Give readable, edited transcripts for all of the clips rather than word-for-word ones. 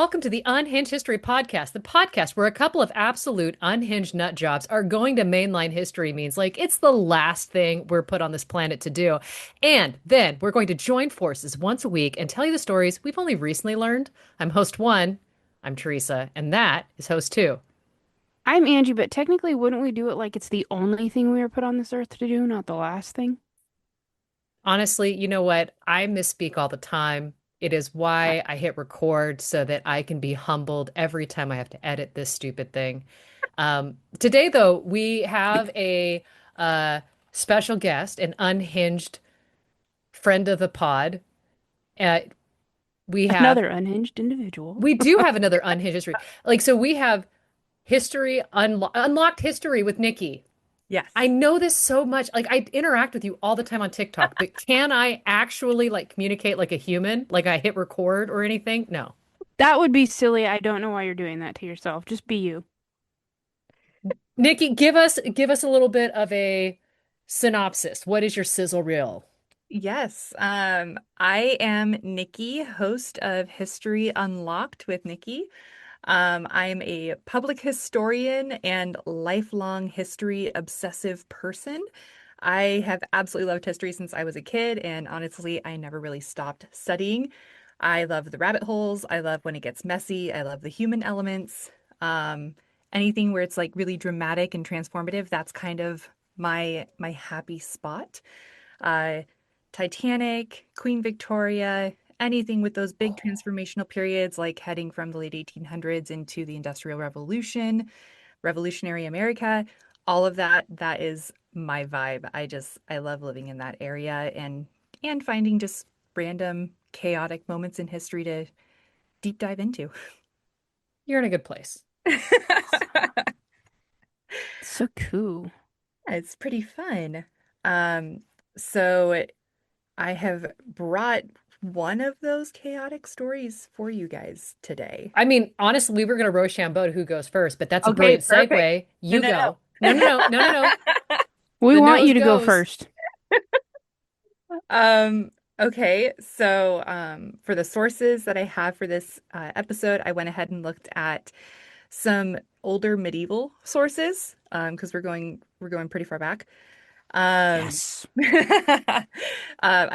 welcome to the Unhinged History Podcast, the podcast where a couple of absolute unhinged nut jobs are going to mainline history means like it's the last thing we're put on this planet to do. And then we're going to join forces once a week and tell you the stories we've only recently learned. I'm host one, I'm Theresa, and that is host two. I'm Angie, but technically, wouldn't we do it like it's the only thing we were put on this earth to do, not the last thing? Honestly, you know what? I misspeak all the time. It is Uh, why I hit record so that I can be humbled every time I have to edit this stupid thing. Today, though, we have a uh, special guest, an unhinged friend of the pod. Uh, we have, Another unhinged individual. we do have another unhinged history. Like, so we have unlocked history with Nikki. I Yes. know this so much. Like, I interact with you all the time on TikTok, but can I actually like communicate like a human? Like, I hit record or anything? No. That would be silly. I don't know why you're doing that to yourself. Just be you. Nikki, give us a little bit of a synopsis. What is your sizzle reel? Yes. I am Nikki, host of History Unlocked with Nikki. I'm a public historian and lifelong history obsessive person. I have absolutely loved history since I was a kid, and honestly, I never really stopped studying. I love the rabbit holes. I love when it gets messy. I love the human elements. Um, Anything where it's like really dramatic and transformative, that's kind of my happy spot. Uh, Titanic, Queen Victoria, anything with those big transformational periods, like heading from the late 1800s into the Industrial Revolution, Revolutionary America, all of that, that is my vibe. I love living in that area and finding just random chaotic moments in history to deep dive into. You're in a good place. So cool. It's pretty fun. Um, so I have brought one of those chaotic stories for you guys today. I mean, honestly, we were going to Rochambeau who goes first, but that's a Okay, brilliant perfect. segue. No, You no, go. no. No, no, no, no, no, no. We The want nose you to go goes. first. Um, okay, so for the sources that I have for this episode, I went ahead and looked at some older medieval sources because we're going pretty far back. Um, Yes. I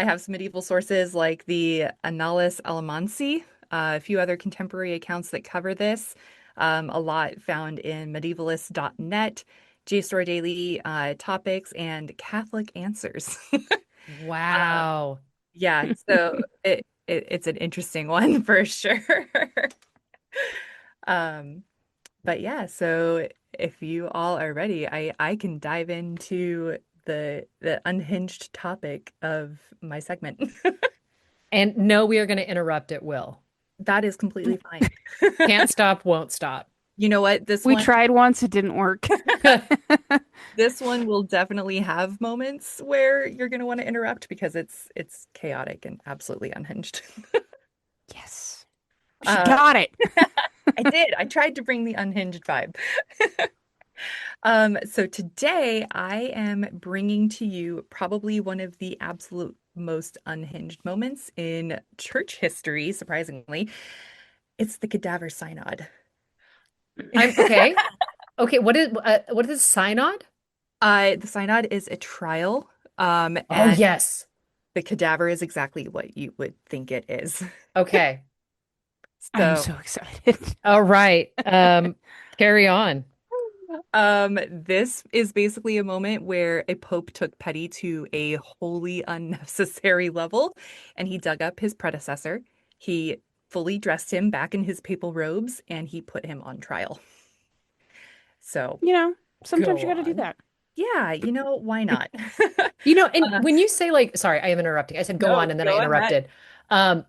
have some medieval sources like the Annales Alamansi, a few other contemporary accounts that cover this. A lot found in medievalist.net, JSTOR Daily Topics, and Catholic Answers. Wow. Yeah, so it's an interesting one for sure. Um, but yeah, so if you all are ready, I can dive into the unhinged topic of my segment. And no, we are going to interrupt at will. That is completely fine. Can't stop, won't stop. You know what? This We one tried once, it didn't work. this one will definitely have moments where you're going to want to interrupt because it's chaotic and absolutely unhinged. Yes. She Uh, got it. I did. I tried to bring the unhinged vibe. So today I am bringing to you probably one of the absolute most unhinged moments in church history, surprisingly. It's the Cadaver Synod. I'm okay. Okay, what is synod? The Synod is a trial, Oh, and yes. the cadaver is exactly what you would think it is. Okay. I'm So, so excited. All right. Carry on. this is basically a moment where a pope took petty to a wholly unnecessary level, and he dug up his predecessor. He fully dressed him back in his papal robes, and he put him on trial. So, You know, sometimes Go you got to do on. that. yeah, why not? And Uh, when you say like, sorry, I am interrupting. I said go on no, and then I go ahead. interrupted. Um,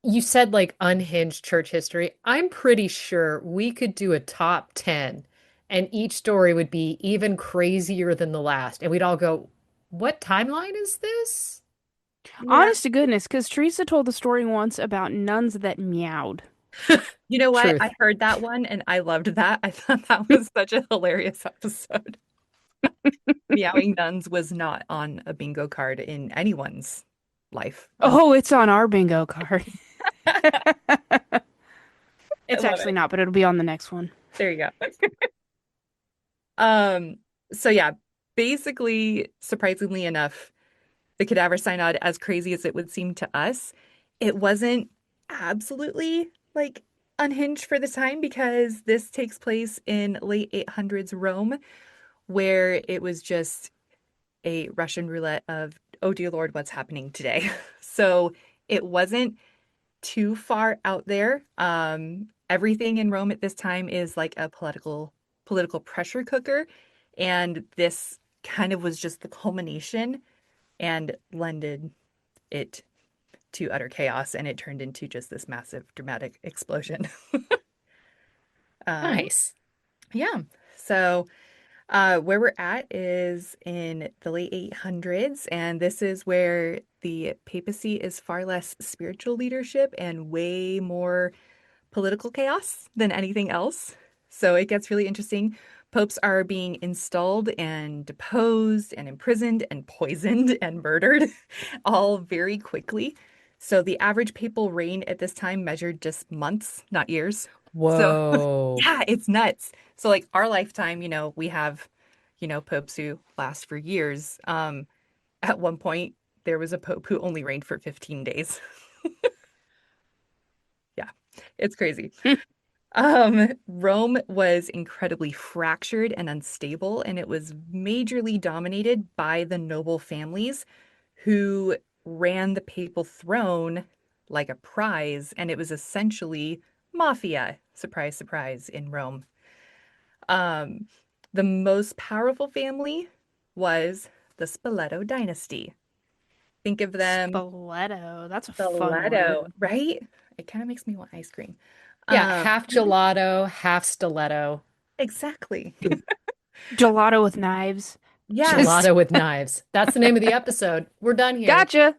you said like unhinged church history. I'm pretty sure we could do a top 10 and each story would be even crazier than the last. And we'd all go, what timeline is this? Yeah. Honest to goodness, because Teresa told the story once about nuns that meowed. You know what? I Truth. heard that one and I loved that. I thought that was such a hilarious episode. Meowing nuns was not on a bingo card in anyone's life. Oh, it's on our bingo card. I It's love actually it. not, but it'll be on the next one. There you go. Um, so yeah, basically, surprisingly enough, the Cadaver Synod, as crazy as it would seem to us, it wasn't absolutely like unhinged for the time because this takes place in late 800s Rome, where it was just a Russian roulette of, oh dear Lord, what's happening today? So it wasn't too far out there. Everything in Rome at this time is like a political pressure cooker, and this kind of was just the culmination and lended it to utter chaos, and it turned into just this massive dramatic explosion. Um, Nice. yeah. So where we're at is in the late 800s, and this is where the papacy is far less spiritual leadership and way more political chaos than anything else. So it gets really interesting. Popes are being installed and deposed and imprisoned and poisoned and murdered all very quickly. So the average papal reign at this time measured just months, not years. So Whoa. yeah, it's nuts. So like our lifetime, we have, popes who last for years. At one point, there was a pope who only reigned for 15 days. Yeah, it's crazy. Rome was incredibly fractured and unstable, and it was majorly dominated by the noble families who ran the papal throne like a prize, and it was essentially mafia. Surprise, surprise, in Rome. Um, the most powerful family was the Spoleto dynasty. Think of them, Spoleto. That's a fun Gelato, word. right? It kind of makes me want ice cream. Yeah, Um, half gelato, half stiletto. exactly. Gelato with knives. Yes. Just Gelato with knives. That's the name of the episode. We're done here. gotcha.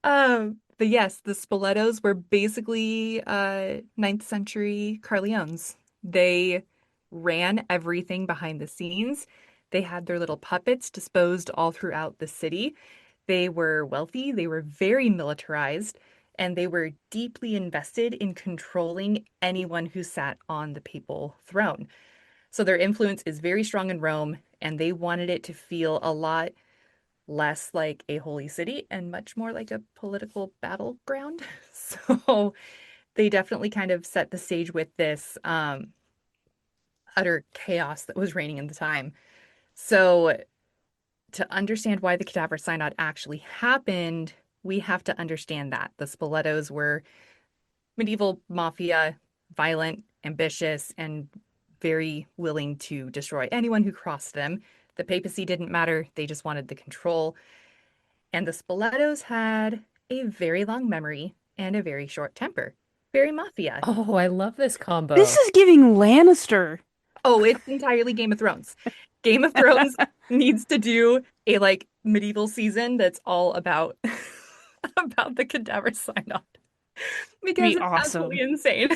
But yes, the Spoletos were basically ninth century Carleones. They ran everything behind the scenes. They had their little puppets disposed all throughout the city. They were wealthy, they were very militarized, and they were deeply invested in controlling anyone who sat on the papal throne. So their influence is very strong in Rome, and they wanted it to feel a lot less like a holy city and much more like a political battleground. So they definitely kind of set the stage with this utter chaos that was reigning in the time. So to understand why the Cadaver Synod actually happened, we have to understand that the Spoletos were medieval mafia, violent, ambitious, and very willing to destroy anyone who crossed them. The papacy didn't matter, they just wanted the control. And the Spoletos had a very long memory and a very short temper. Very mafia. Oh, I love this This combo. is giving Lannister. Oh, it's entirely Game of Thrones. Game of Thrones needs to do a like medieval season that's all about about the Cadaver Synod because Be it's absolutely awesome. insane.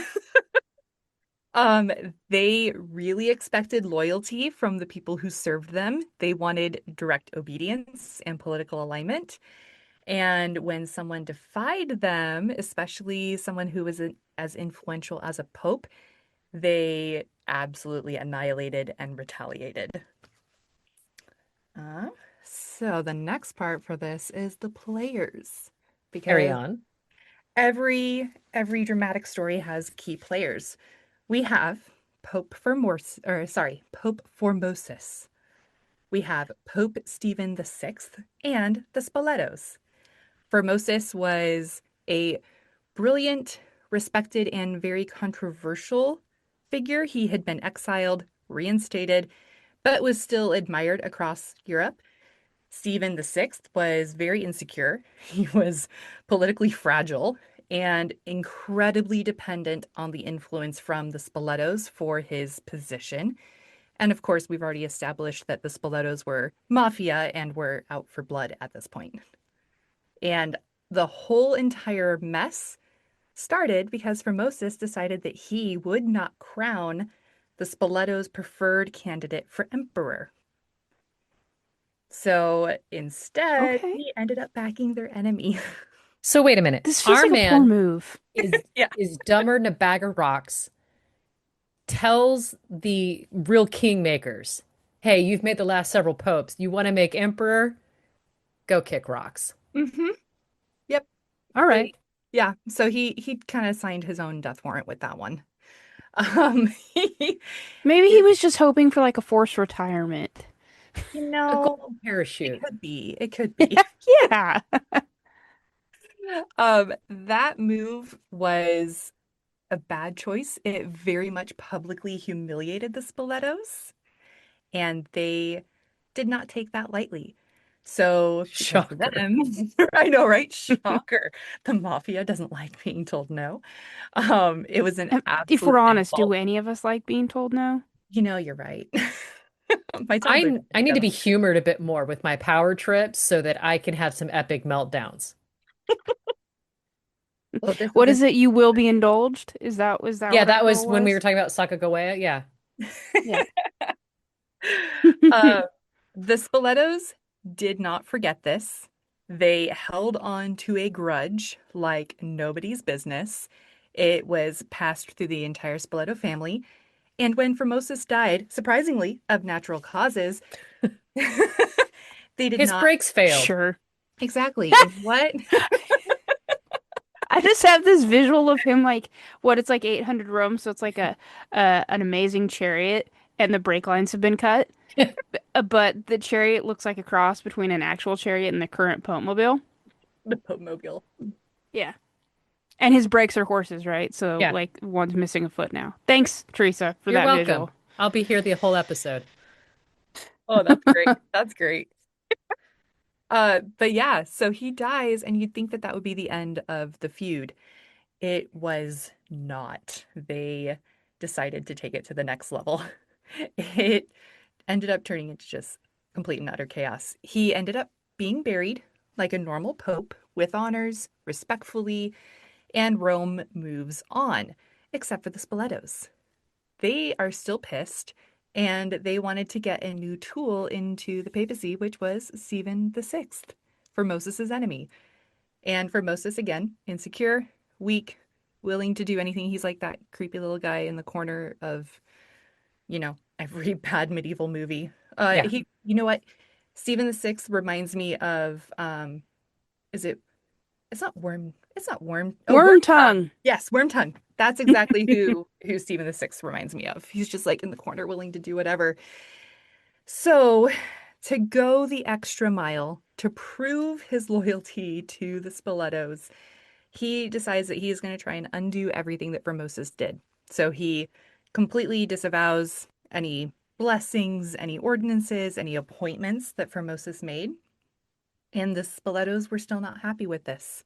They really expected loyalty from the people who served them. They wanted direct obedience and political alignment. And when someone defied them, especially someone who was as influential as a pope, they absolutely annihilated and retaliated. Uh, so the next part for this is the players, Carry because on. every dramatic story has key players. We have Pope Formosus. We have Pope Stephen VI and the Spoletos. Formosus was a brilliant, respected, and very controversial figure. He had been exiled, reinstated, but was still admired across Europe. Stephen VI was very insecure. He was politically fragile and incredibly dependent on the influence from the Spoletos for his position. And of course, we've already established that the Spoletos were mafia and were out for blood at this point. And the whole entire mess started because Formosus decided that he would not crown the Spoletos' preferred candidate for emperor. So instead, Okay. he ended up backing their enemy. So wait a minute. This feels Our like a poor man move. is Yeah. is dumber than a bag of rocks, tells the real kingmakers, "Hey, you've made the last several popes. You want to make emperor? Go kick rocks." hmm Yep. All right. They, yeah. So he kind of signed his own death warrant with that one. He Maybe he is, was just hoping for like a forced retirement. you A know, golden it parachute. could be. It could be. Yeah. That move was a bad choice. It very much publicly humiliated the Spoletos, and they did not take that lightly. So, because of Shocker. them, I know, right? Shocker. The mafia doesn't like being told no. It was an If absolute we're honest, do insult. any of us like being told no? You know, you're right. My toddler I doesn't need get to be them. humored a bit more with my power trips so that I can have some epic meltdowns. Well, this is What is it? You will be indulged? Is that Yeah, what our that was goal when we were was? talking about Sacagawea. Yeah. Yeah. Uh, the Spoletos did not forget this. They held on to a grudge like nobody's business. It was passed through the entire Spoleto family. And when Formosus died, surprisingly, of natural causes, they did His not. brakes failed. Sure. Exactly. What? I just have this visual of him like what it's like 800 Rome, so it's like a an amazing chariot and the brake lines have been cut. But the chariot looks like a cross between an actual chariot and the current Pope mobile. The Pope Mobile. Yeah. And his brakes are horses, right? So Yeah. like one's missing a foot now. Thanks, Teresa, for You're that welcome. visual. I'll be here the whole episode. Oh, that's great. That's great. But yeah, so he dies, and you'd think that that would be the end of the feud. It was not. They decided to take it to the next level. It ended up turning into just complete and utter chaos. He ended up being buried like a normal pope with honors, respectfully, and Rome moves on, except for the Spoletos. They are still pissed, and they wanted to get a new tool into the papacy, which was Stephen the Sixth, Formosus's enemy. And Formosus, again, insecure, weak, willing to do anything. He's like that creepy little guy in the corner of, every bad medieval movie. Yeah. You know what? Stephen the Sixth reminds me of, is it, it's not Worm, oh, Worm Wormtongue. tongue. Yes, Wormtongue. That's exactly who Stephen the Sixth reminds me of. He's just like in the corner, willing to do whatever. So, to go the extra mile to prove his loyalty to the Spoletos, he decides that he is going to try and undo everything that Formosus did. So he completely disavows any blessings, any ordinances, any appointments that Formosus made. And the Spoletos were still not happy with this.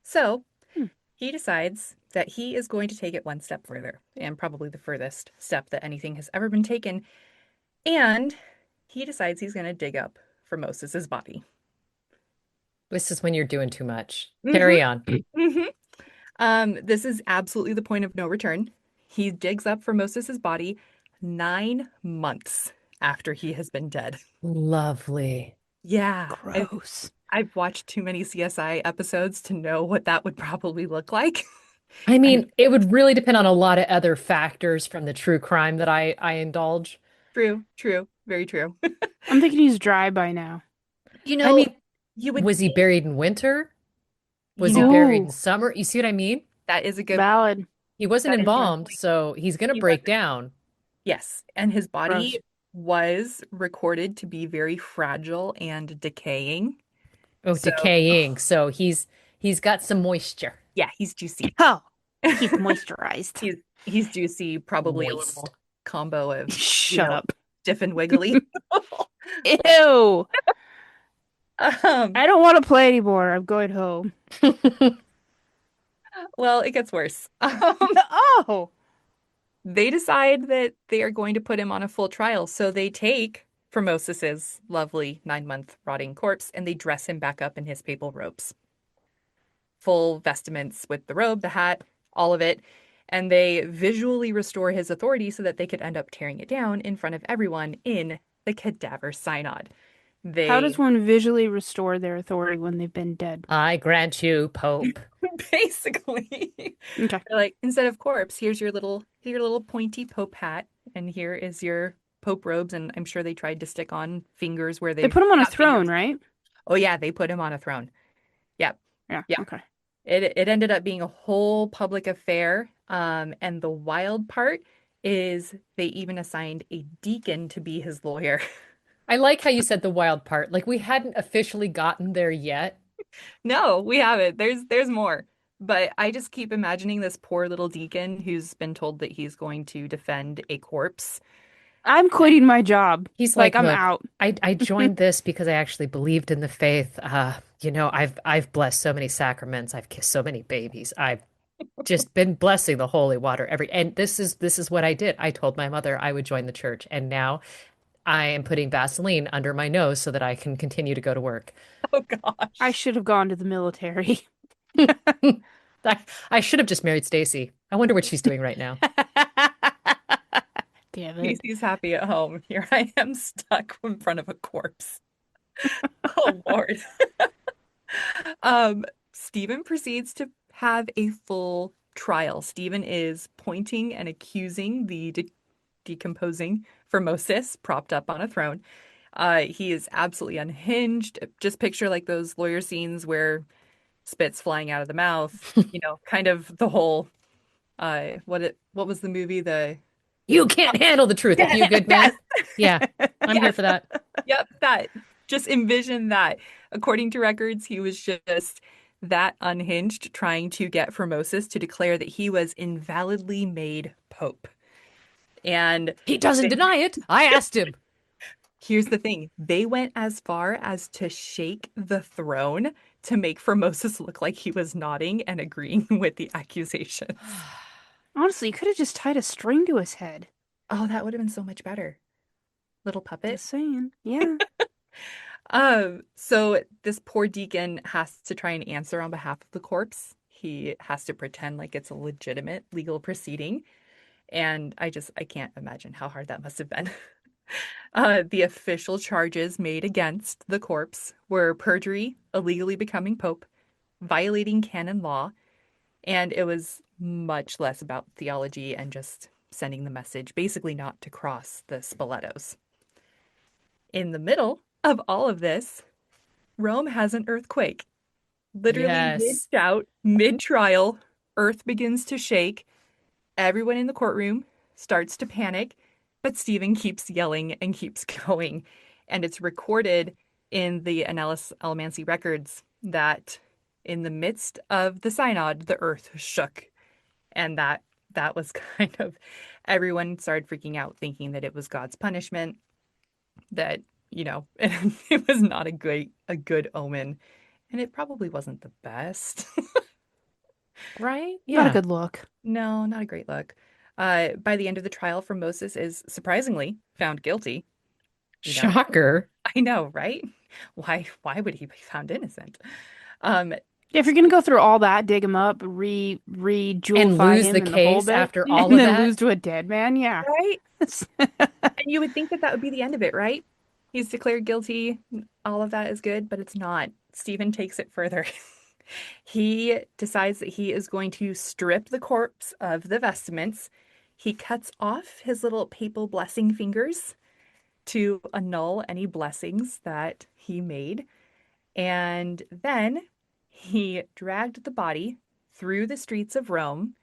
So Hmm. he decides that he is going to take it one step further, and probably the furthest step that anything has ever been taken. And he decides he's going to dig up Formosus's body. This is when you're doing too much. hmm Carry on. hmm this is absolutely the point of no return. He digs up Formosus's body 9 months after he has been dead. Lovely. Yeah, Gross. I've watched too many CSI episodes to know what that would probably look like. I And mean, it would really depend on a lot of other factors from the true crime that I indulge. true, very true. I'm thinking he's dry by now. You I know, mean, you would was he think, buried in winter? you Was he know, buried in Ooh, summer? You see what I mean? that is a good point. valid. He wasn't That is a good embalmed, point. so he's going to He break wasn't. down. Yes, and his Gross. body was recorded to be very fragile and decaying. Oh, So, decaying. So he's got some moisture. yeah, he's juicy. Oh, he's moisturized. He's he's juicy, probably a Moist. little combo of, Shut up. stiff and wiggly. Ew. Um, I don't want to play anymore. I'm going home. well, it gets worse. Oh. They decide that they are going to put him on a full trial. So they take Formosus's lovely 9-month rotting corpse and they dress him back up in his papal robes. Full vestments with the robe, the hat, all of it. And they visually restore his authority so that they could end up tearing it down in front of everyone in the Cadaver Synod. How does They one visually restore their authority when they've been dead? I grant you, Pope. basically Okay. they're like, instead of corpse, here's your little pointy Pope hat, and here is your Pope robes. And I'm sure they tried to stick on fingers where They they put him on a got throne, fingers. right? Oh yeah, they put him on a throne. Yep. Yeah. Yep. Okay. It ended up being a whole public affair. And the wild part is they even assigned a deacon to be his lawyer. I like how you said the wild part. Like we hadn't officially gotten there yet. No, we haven't. There's more. But I just keep imagining this poor little deacon who's been told that he's going to defend a corpse. I'm quitting my job. He's Like like, I'm look, out. I joined this because I actually believed in the faith. I've blessed so many sacraments. I've kissed so many babies. I've just been blessing the holy water and this is what I did. I told my mother I would join the church, and now I am putting Vaseline under my nose so that I can continue to go to work. Oh I gosh. should have gone to the military. I, I should have just married Stacy. I wonder what she's doing right now. Damn it. He's happy at home. Here I am stuck in front of a corpse. Oh Lord. Stephen proceeds to have a full trial. Stephen is pointing and accusing the decomposing Formosus propped up on a throne. He is absolutely unhinged. Just picture like those lawyer scenes where spit's flying out of the mouth, kind of the whole what was the movie? The You can't handle the truth, a few good men. yes, Yeah, I'm here yes, for that. yep, that. Just envision that. According to records, he was just that unhinged, trying to get Formosus to declare that he was invalidly made pope. And He doesn't they- deny it. I asked him. here's the thing, they went as far as to shake the throne to make Formosus look like he was nodding and agreeing with the accusations. Honestly, you could have just tied a string to his head. Oh, that would have been so much better. Little puppet. Just saying. Yeah. So this poor deacon has to try and answer on behalf of the corpse. He has to pretend like it's a legitimate legal proceeding. And I can't imagine how hard that must have been. The official charges made against the corpse were perjury, illegally becoming pope, violating canon law, and it was much less about theology and just sending the message, basically not to cross the Spoletos. In the middle of all of this, Rome has an earthquake. Literally Yes. mid-shout, mid-trial, earth begins to shake. Everyone in the courtroom starts to panic, but Stephen keeps yelling and keeps going. And it's recorded in the Annales Almansi records that in the midst of the synod, the earth shook. And that was kind of everyone started freaking out, thinking that it was God's punishment, that, it was not a good omen. And it probably wasn't the best. Right? Not a Yeah. good look. No, not a great look. By the end of the trial, Formosus is surprisingly found guilty. You know, Shocker. I know, right? Why would he be found innocent? Um, Yeah, if you're gonna go through all that, dig him up, And re-jewelify lose the him in the whole case bit, after all and of then that. lose to a dead man, yeah. right? And you would think that that would be the end of it, right? He's declared guilty. All of that is good, but it's not. Stephen takes it further. He decides that he is going to strip the corpse of the vestments. He cuts off his little papal blessing fingers to annul any blessings that he made. And then he dragged the body through the streets of Rome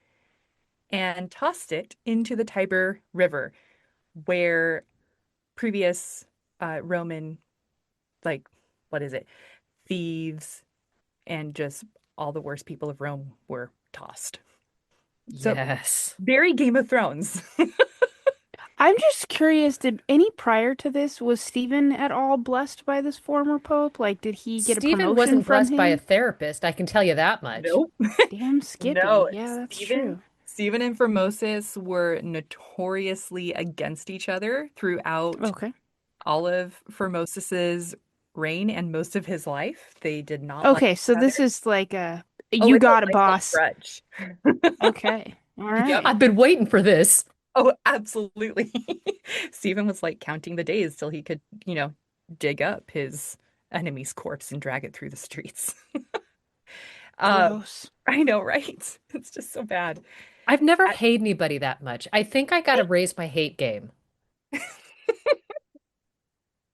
and tossed it into the Tiber River, where previous Roman, like, what is it, thieves and just all the worst people of Rome were tossed. So, Yes. very Game of Thrones. I'm just curious, did any prior to this, was Stephen at all blessed by this former pope? Like, did he get a Stephen promotion wasn't from blessed by a him? therapist, I can tell you that much. Nope. Damn Skippy. No, Yeah, that's Stephen true. Stephen and Formosus were notoriously against each other throughout Okay. all of Formosus's reign and most of his life. They did not like Okay, each so other. this is like a Oh, you it's a got a lifelong boss. grudge. Okay. All Yep. right. I've been waiting for this. Oh, absolutely. Stephen was like counting the days till he could, dig up his enemy's corpse and drag it through the streets. Uh, Gross. I know, right? It's just so bad. I've never hated anybody that much. I think I got to raise my hate game.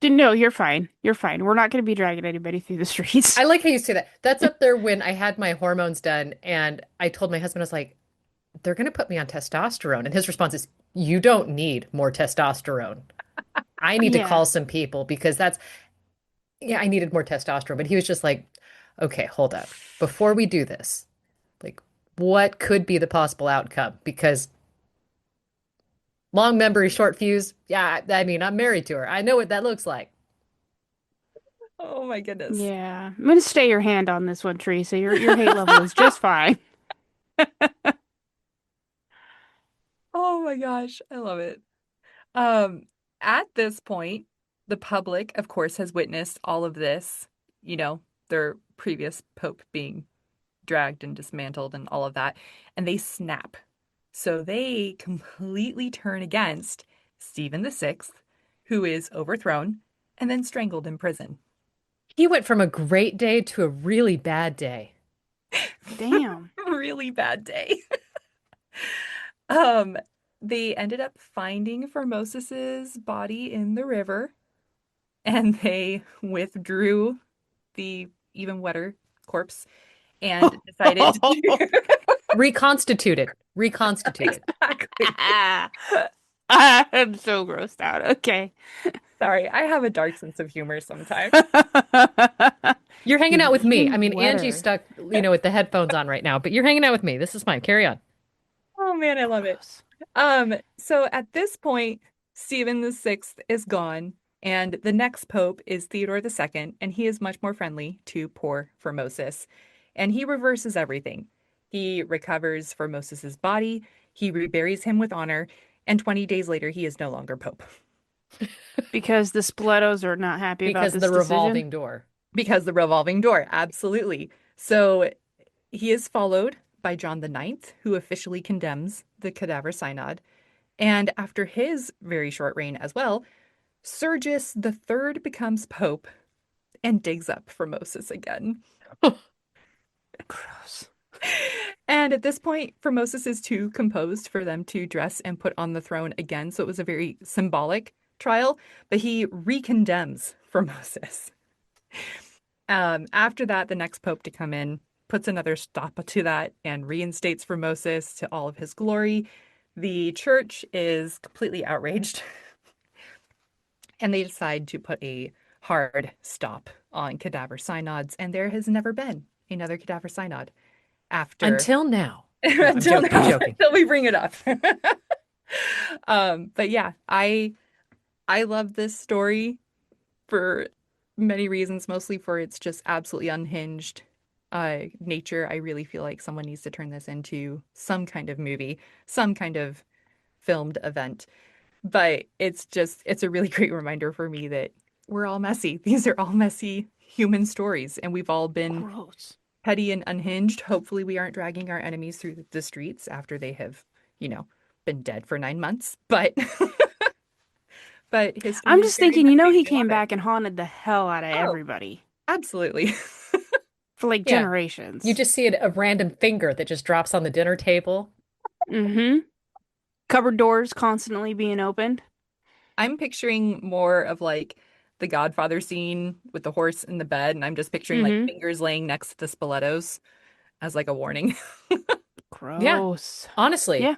No, you're fine. You're fine. We're not going to be dragging anybody through the streets. I like how you say that. That's up there when I had my hormones done and I told my husband, I was like, they're going to put me on testosterone. And his response is, you don't need more testosterone. I need to Yeah. call some people because yeah, I needed more testosterone. But he was just like, okay, hold up. Before we do this, like, what could be the possible outcome? Because long memory, short fuse. Yeah, I mean, I'm married to her. I know what that looks like. Oh my goodness. Yeah. I'm going to stay your hand on this one, Teresa. Your hate level is just fine. Oh my gosh, I love it. Um, at this point, the public, of course, has witnessed all of this, you know, their previous pope being dragged and dismantled and all of that, and they snap. So they completely turn against Stephen the Sixth, who is overthrown and then strangled in prison. He went from a great day to a really bad day. Damn. Really bad day. Um, they ended up finding Formosus's body in the river, and they withdrew the even wetter corpse and decided to Reconstituted. Reconstituted. exactly. I'm so grossed out. Okay. Sorry, I have a dark sense of humor sometimes. You're hanging out with me. I Even mean, Angie's wetter. stuck, with the headphones on right now, but you're hanging out with me. This is fine. Carry on. Oh man, I love it. Gross. So at this point, Stephen the Sixth is gone, and the next pope is Theodore the Second, and he is much more friendly to poor Formosus, and he reverses everything. He recovers Formosus's body, he reburies him with honor, and 20 days later, he is no longer pope. Because the Spoletos are not happy about Because of this the decision. revolving door. Because the revolving door, absolutely. So he is followed by John the Ninth, who officially condemns the Cadaver Synod. And after his very short reign as well, Sergius the Third becomes pope and digs up Formosus again. Gross. And at this point, Formosus is too composed for them to dress and put on the throne again. So it was a very symbolic trial, but he recondemns Formosus. After that, the next pope to come in puts another stop to that and reinstates Formosus to all of his glory. The church is completely outraged and they decide to put a hard stop on cadaver synods, and there has never been another cadaver synod after Until now. No, I'm until joking. I'm now, joking. until we bring it up. But yeah, I love this story for many reasons, mostly for its just absolutely unhinged nature. I really feel like someone needs to turn this into some kind of movie, some kind of filmed event. But it's a really great reminder for me that we're all messy. These are all messy human stories, and we've all been Gross. petty and unhinged. Hopefully, we aren't dragging our enemies through the streets after they have, you know, been dead for 9 months. But but history I'm is just very thinking, messy. he I love came it. back and haunted the hell out of Oh, everybody absolutely. for like Yeah. You generations. just see a random finger that just drops on the dinner table. Mm-hmm. Cupboard doors constantly being opened. I'm picturing more of like the Godfather scene with the horse in the bed, and I'm just picturing like Mm-hmm. fingers laying next to the stilettos as like a warning. Yeah, Gross. honestly. Yeah.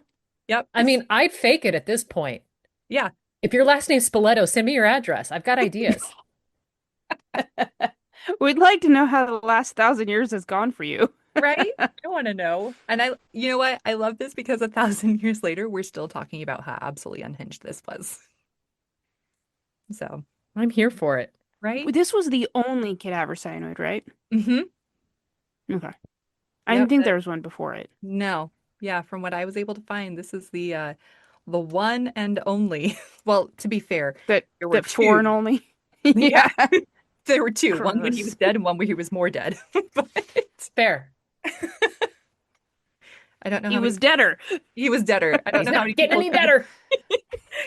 Yep. I mean, I'd fake it at this point. Yeah. If your last name's Spoleto, send me your address. I've got ideas. We'd like to know how the last 1,000 years has gone for you. Right? I want to know. And you know what? I love this because 1,000 years later, we're still talking about how absolutely unhinged this was. So, I'm here for it. right? This was the only cadaver cyanoid, right? Mm-hmm. Okay. I didn't Yep. think there was one before it. No. Yeah, from what I was able to find, this is the one and only. Well, to be fair, That there were that foreign two. only. Yeah. Yeah. There were two, one when he was Gross. dead and one where he was more dead. But Fair. I don't know He how many was deader. he was deader. I don't He's know how not many getting people any better.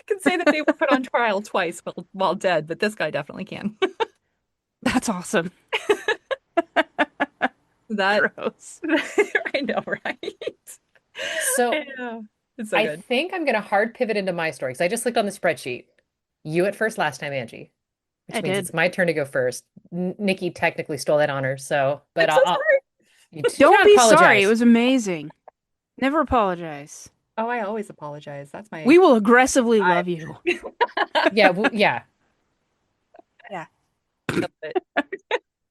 can say that they were put on trial twice while dead, but this guy definitely can. That's awesome. That Gross. I know, right? So Yeah. It's so I good. think I'm going to hard pivot into my story because I just looked on the spreadsheet. You at first last time, Angie, I which means did. it's my turn to go first. Nikki technically stole that honor, so, I'm but so I'll sorry. you do Don't not be sorry. It apologize. was amazing. Never apologize. Oh, I always apologize. That's my We will aggressively I love you. Yeah, yeah. Yeah. love it.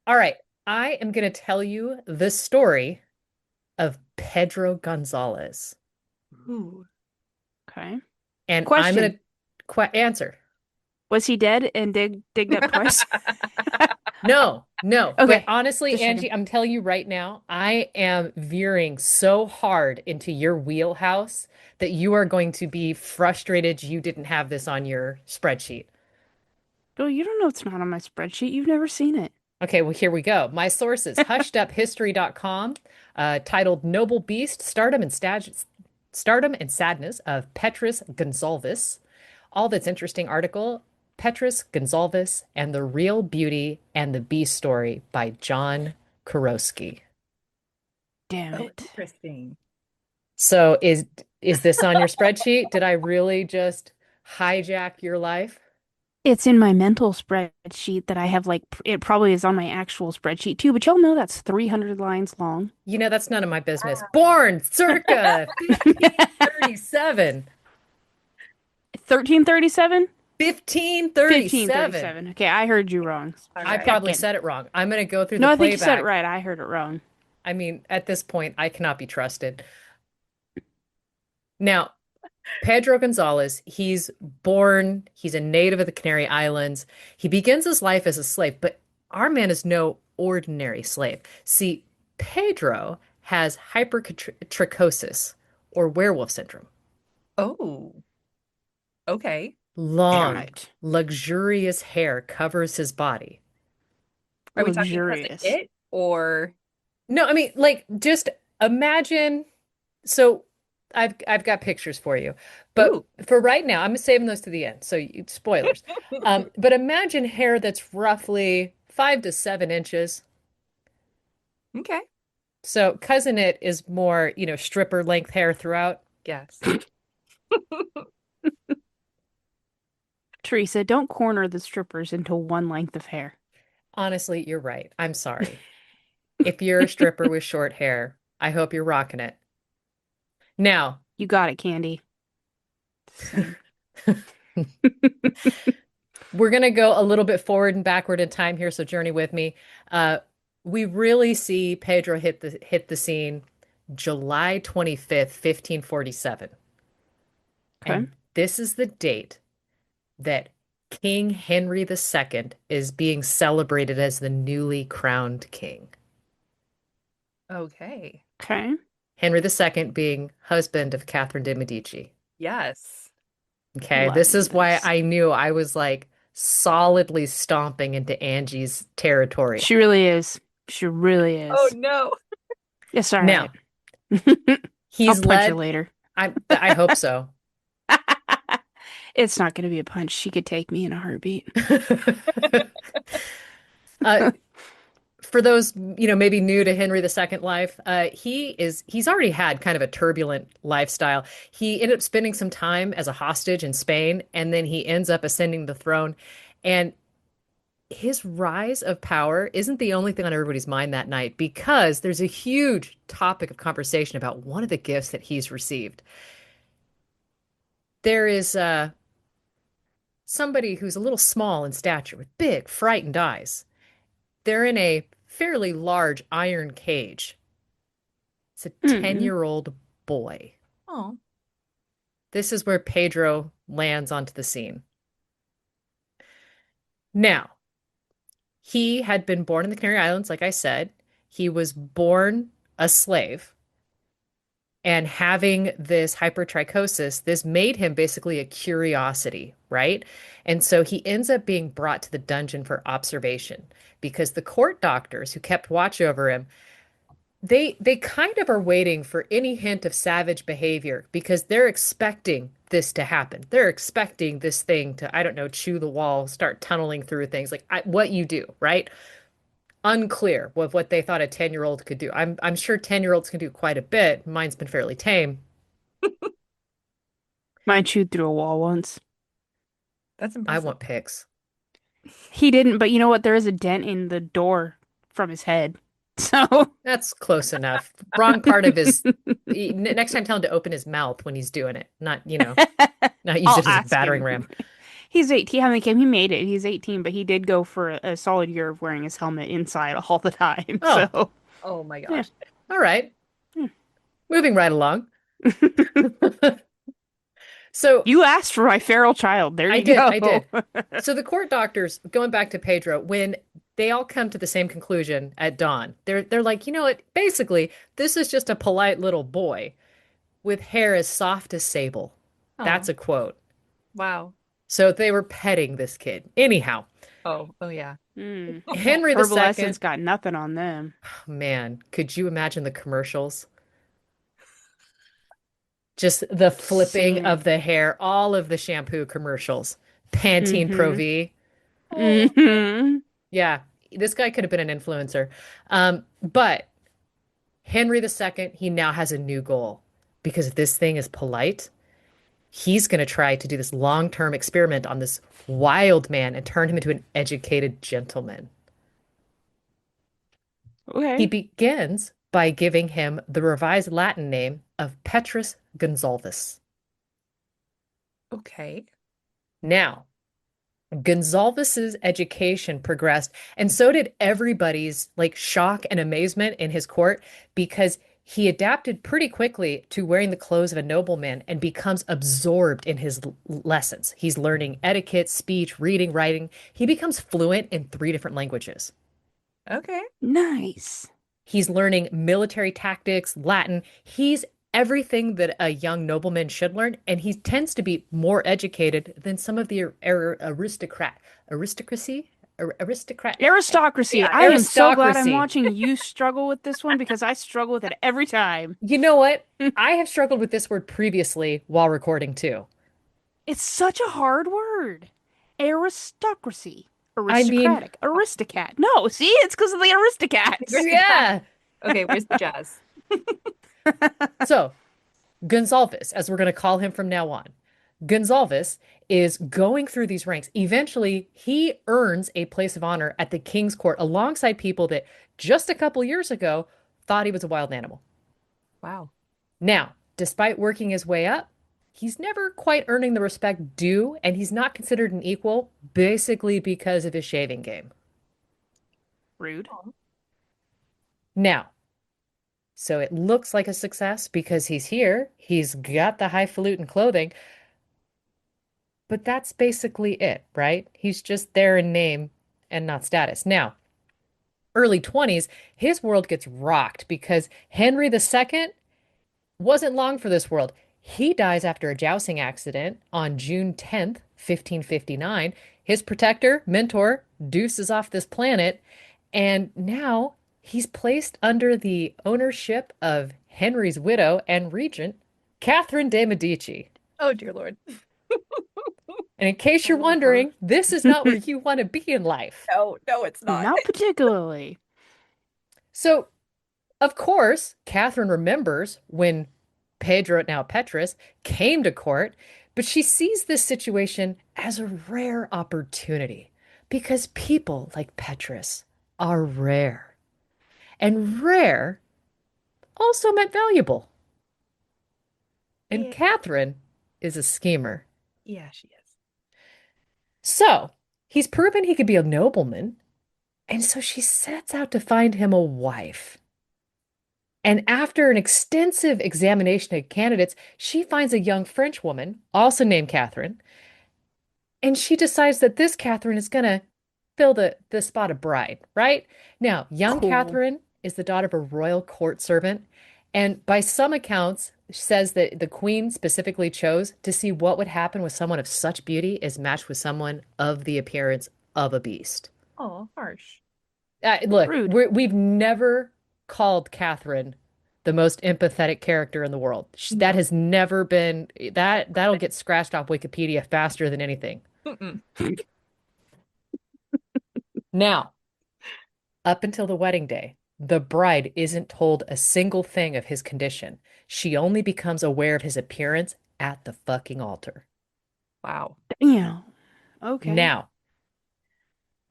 All right. I am going to tell you the story of Pedro Gonzalez. Ooh. Okay. And I'm going Question. to answer. Was he dead and digged up twice? No, no. But Okay. honestly, Just checking. Angie, I'm telling you right now, I am veering so hard into your wheelhouse that you are going to be frustrated you didn't have this on your spreadsheet. Oh, you don't know it's not on my spreadsheet. You've never seen it. Okay, well, here we go. My sources, husheduphistory.com, titled Noble Beast, Stardom and Sadness of Petrus Gonsalvus. All That's Interesting article, Petrus Gonsalvus and the Real Beauty and the Beast Story by John Kurowski. Damn Oh, it. interesting. So is this on your spreadsheet? Did I really just hijack your life? It's in my mental spreadsheet that I have like it probably is on my actual spreadsheet too, but y'all know that's 300 lines long. You know, that's none of my business. Born circa 1537. 1337? 1537. 1537. Okay, I heard you wrong. All I right. probably Checking. said it wrong. I'm going to go through the No, I think you said it playback. right. I heard it wrong. I mean, at this point, I cannot be trusted. Now, Pedro Gonzalez, he's a native of the Canary Islands. He begins his life as a slave, but our man is no ordinary slave. See, Pedro has hypertrichosis or werewolf syndrome. Oh, okay. Damn Long, it. luxurious hair covers his body. Are we talking has Luxurious. it or No, I mean, like, just imagine. So I've got pictures for you, but ooh. for right now, I'm saving those to the end. So spoilers. But imagine hair that's roughly 5 to 7 inches. Okay. So cousin it is more, stripper length hair throughout. Yes. Teresa, don't corner the strippers into one length of hair. Honestly, you're right. I'm sorry. If you're a stripper with short hair, I hope you're rocking it. Now, You got it, Candy. Just saying. we're going to go a little bit forward and backward in time here, so journey with me. Uh, we really see Pedro hit the scene July 25th, 1547. Okay. And this is the date that King Henry II is being celebrated as the newly crowned king. Okay. Okay. Henry II being husband of Cathrine de Medici. Yes. Okay, this Loving is why this. I knew I was like solidly stomping into Angie's territory. She really is. She really Oh is. no. It's all right. Now, I'll he's punch you led, later. I hope so. It's not going to be a punch. She could take me in a heartbeat. Uh, for those, maybe new to Henry II life, he's already had kind of a turbulent lifestyle. He ended up spending some time as a hostage in Spain, and then he ends up ascending the throne. And his rise of power isn't the only thing on everybody's mind that night because there's a huge topic of conversation about one of the gifts that he's received. There is somebody who's a little small in stature with big, frightened eyes. They're in a fairly large iron cage. It's a Mm. 10-year-old boy. Oh. This is where Pedro lands onto the scene. Now, he had been born in the Canary Islands, like I said. He was born a slave. And having this hypertrichosis, this made him basically a curiosity, right? And so he ends up being brought to the dungeon for observation because the court doctors who kept watch over him, they kind of are waiting for any hint of savage behavior because they're expecting this to happen. They're expecting this thing to, I don't know, chew the wall, start tunneling through things like what you do, right? Unclear with what they thought a 10-year-old could do. I'm sure 10-year-olds can do quite a bit. Mine's been fairly tame. Mine chewed through a wall once. That's I impressive. want pics. He didn't, but you know what? There is a dent in the door from his head. So That's close enough. Wrong part of his. Next time, tell him to open his mouth when he's doing it, not use I'll it as a ask battering him. ram. He's 18. How many came? He made it. He's 18, but he did go for a solid year of wearing his helmet inside all the time. Oh, So, Oh my yeah. gosh. all right. Moving right along. So You asked for my feral child. There I you did, go. I did. So the court doctors, going back to Pedro, when they all come to the same conclusion at dawn, they're like, you know what? Basically, this is just a polite little boy with hair as soft as sable. That's Oh, a quote. wow. So they were petting this kid. Anyhow, Oh yeah. Henry Herbal II, Essence got nothing on them. man, could you imagine the commercials? Just the flipping of Same. the hair, all of the shampoo commercials. Pantene Pro Mm-hmm. V. Oh, Mm-hmm. Yeah, this guy could have been an influencer. But Henry II, he now has a new goal because if this thing is polite, he's going to try to do this long-term experiment on this wild man and turn him into an educated gentleman. He Okay. begins by giving him the revised Latin name of Petrus Gonsalvus. okay. Now, Gonsalvus's education progressed, and so did everybody's like shock and amazement in his court because he adapted pretty quickly to wearing the clothes of a nobleman and becomes absorbed in his lessons. He's learning etiquette, speech, reading, writing. He becomes fluent in 3 different languages. Okay. Nice. He's learning military tactics, Latin. He's everything that a young nobleman should learn, and he tends to be more educated than some of the aristocracy, aristocrat, Aristocracy. yeah, I am so glad I'm aristocracy. watching you struggle with this one because I struggle with it every time. You know what? I have struggled with this word previously while recording too. It's such a hard word. Aristocracy. I mean, Aristocratic. Aristocat. No, see, it's because of the Aristocats. yeah. Okay, where's the jazz? So, Gonsalves, as we're going to call him from now on, Gonsalves is going through these ranks. Eventually, he earns a place of honor at the king's court alongside people that just a couple years ago thought he was a wild animal. Wow. Now, despite working his way up, he's never quite earning the respect due, and he's not considered an equal, basically because of his shaving game. Rude. Now, so it looks like a success because he's here, he's got the highfalutin clothing, but that's basically it, right? He's just there in name and not status. Now, early 20s, his world gets rocked because Henry II wasn't long for this world. He dies after a jousting accident on June 10th, 1559. His protector, mentor, deuces off this planet, and now he's placed under the ownership of Henry's widow and regent, Catherine de Medici. Oh dear Lord. And in case I you're love her. wondering, this is not where you want to be in life. No, no, it's not. Not particularly. So, of course, Catherine remembers when Pedro, now Petrus, came to court, but she sees this situation as a rare opportunity because people like Petrus are rare. And rare also meant valuable. And Yeah. Catherine is a schemer. Yeah, she is. So he's proven he could be a nobleman. And so she sets out to find him a wife. And after an extensive examination of candidates, she finds a young French woman, also named Catherine, and she decides that this Catherine is going to fill the spot of bride, right? Now, young Cool. Catherine is the daughter of a royal court servant, and by some accounts, says that the queen specifically chose to see what would happen with someone of such beauty is matched with someone of the appearance of a beast. Oh, harsh. Look, Rude. we've never called Catherine the most empathetic character in the world. That No. has never been that'll get scratched off Wikipedia faster than anything. Mm-mm. Now, up until the wedding day, the bride isn't told a single thing of his condition. She only becomes aware of his appearance at the fucking altar. Wow. Damn. Okay. Now,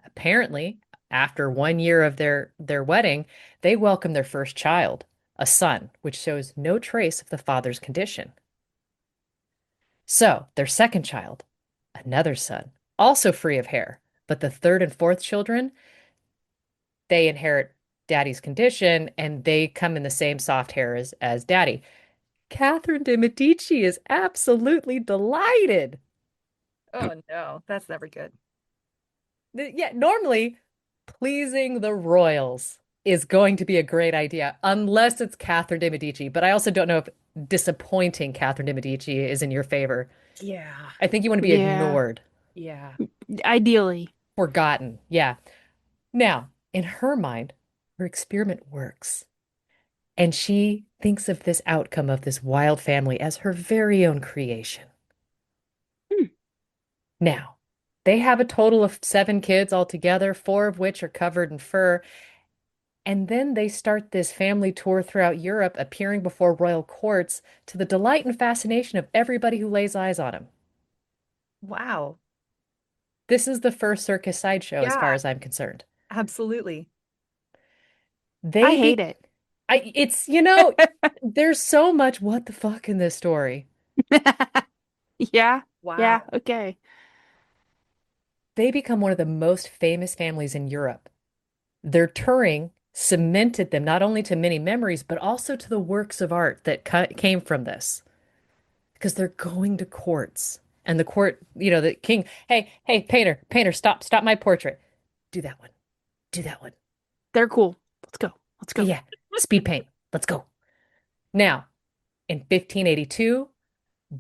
apparently, after 1 year of their wedding, they welcome their first child, a son, which shows no trace of the father's condition. So, their second child, another son, also free of hair, but the third and fourth children, they inherit daddy's condition and they come in the same soft hair as daddy. Catherine de Medici is absolutely delighted. Oh no, that's never good. Yeah, normally pleasing the royals is going to be a great idea, unless it's Catherine de Medici. But I also don't know if disappointing Catherine de Medici is in your favor. Yeah. I think you want to be Yeah. ignored, Yeah. Ideally. forgotten. Yeah. Now, in her mind, her experiment works. And she thinks of this outcome of this wild family as her very own creation. Hmm. Now, they have a total of 7 kids altogether, 4 of which are covered in fur. And then they start this family tour throughout Europe, appearing before royal courts to the delight and fascination of everybody who lays eyes on him. Wow. This is the first circus sideshow, as far Yeah, as I'm concerned. absolutely. I They hate be, it. it's, there's so much what the fuck in this story. Yeah. Yeah. Wow. Okay. They become one of the most famous families in Europe. Their touring cemented them not only to many memories, but also to the works of art that came from this. Because they're going to courts. And the court, the king, hey, painter, stop my portrait. Do that one. Do that one. They're cool. Let's go. Let's Yeah, go. yeah. Speed paint. Let's go. Now, in 1582,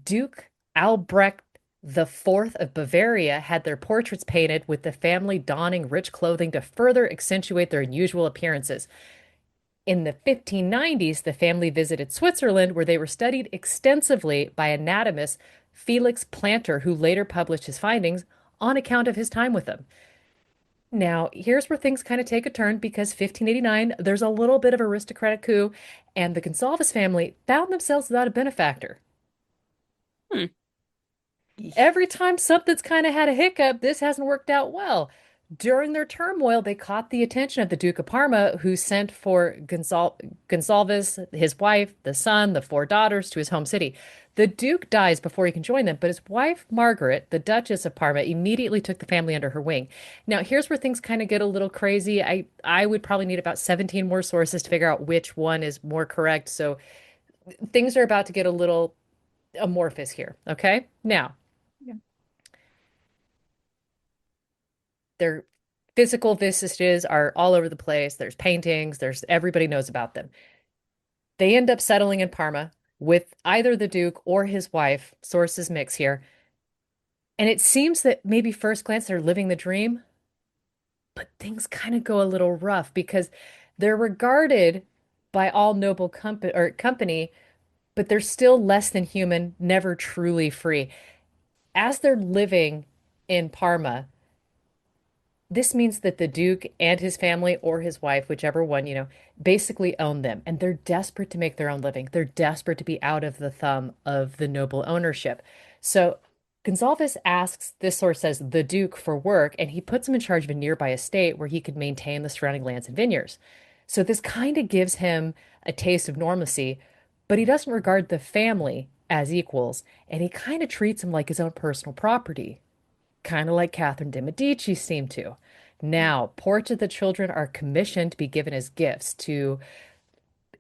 Duke Albrecht the Fourth of Bavaria had their portraits painted with the family donning rich clothing to further accentuate their unusual appearances. In the 1590s, the family visited Switzerland, where they were studied extensively by anatomist Felix Planter, who later published his findings on account of his time with them. Now, here's where things kind of take a turn because 1589, there's a little bit of aristocratic coup, and the Gonsalvus family found themselves without a benefactor. Hmm. Yeesh. Every time something's kind of had a hiccup, this hasn't worked out well. During their turmoil, they caught the attention of the Duke of Parma, who sent for Gonsalvus, his wife, the son, the 4 daughters to his home city. The Duke dies before he can join them, but his wife, Margaret, the Duchess of Parma, immediately took the family under her wing. Now, here's where things kind of get a little crazy. I would probably need about 17 more sources to figure out which one is more correct. So things are about to get a little amorphous here. Okay. Now, Yeah. their physical vestiges are all over the place. There's paintings, there's everybody knows about them. They end up settling in Parma with either the Duke or his wife. Sources mix here. And it seems that maybe first glance they're living the dream, but things kind of go a little rough because they're regarded by all noble company, but they're still less than human, never truly free. As they're living in Parma, this means that the Duke and his family or his wife, whichever one, basically own them. And they're desperate to make their own living. They're desperate to be out of the thumb of the noble ownership. So Gonsalves asks, this source says, the Duke for work, and he puts him in charge of a nearby estate where he could maintain the surrounding lands and vineyards. So this kind of gives him a taste of normalcy, but he doesn't regard the family as equals, and he kind of treats them like his own personal property, kind of like Catherine de Medici seemed to. Now, portraits of the children are commissioned to be given as gifts to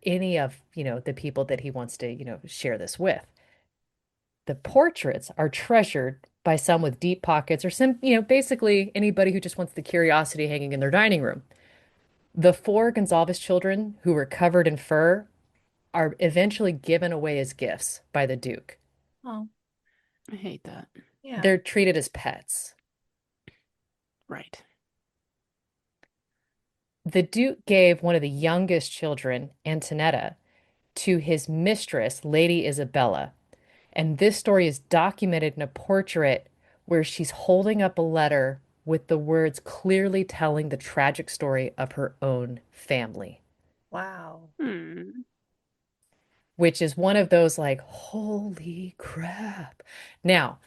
any of, the people that he wants to, share this with. The portraits are treasured by some with deep pockets or some, basically anybody who just wants the curiosity hanging in their dining room. The 4 Gonsalves children who were covered in fur are eventually given away as gifts by the Duke. Oh, I hate that. yeah. They're treated as pets. Right. The Duke gave one of the youngest children, Antonetta, to his mistress, Lady Isabella. And this story is documented in a portrait where she's holding up a letter with the words clearly telling the tragic story of her own family, Wow. Hmm. which is one of those like, holy crap. Now,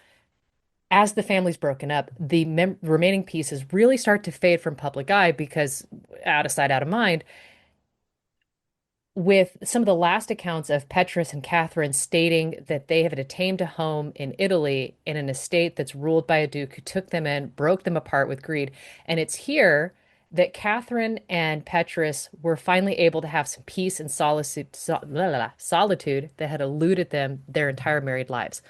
as the family's broken up, the remaining pieces really start to fade from public eye because out of sight, out of mind, with some of the last accounts of Petrus and Catherine stating that they have attained a home in Italy in an estate that's ruled by a duke who took them in, broke them apart with greed. And it's here that Catherine and Petrus were finally able to have some peace and solitude that had eluded them their entire married lives.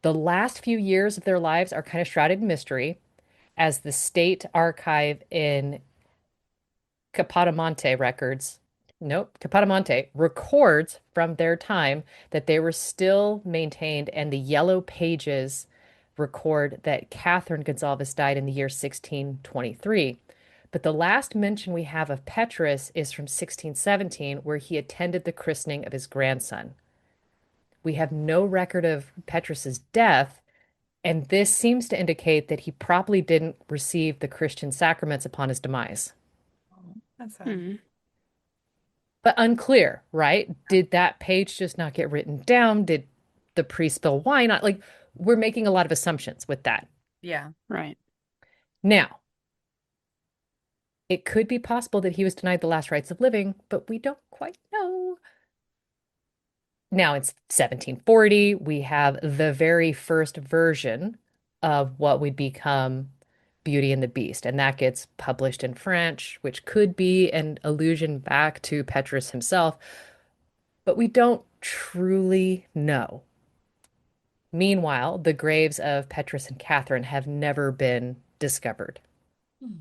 The last few years of their lives are kind of shrouded in mystery as the state archive in Capodimonte records. Nope, Capodimonte records from their time that they were still maintained, and the yellow pages record that Catherine Gonsalvus died in the year 1623. But the last mention we have of Petrus is from 1617, where he attended the christening of his grandson. We have no record of Petrus's death, and this seems to indicate that he probably didn't receive the Christian sacraments upon his demise. Oh, that's sad. Hmm. But unclear, right? Did that page just not get written down? Did the priest spill wine on? Like, we're making a lot of assumptions with that. Yeah. Right. Now, it could be possible that he was denied the last rites of living, but we don't quite know. Now it's 1740. We have the very first version of what would become Beauty and the Beast, and that gets published in French, which could be an allusion back to Petrus himself, but we don't truly know. Meanwhile, the graves of Petrus and Catherine have never been discovered. Hmm.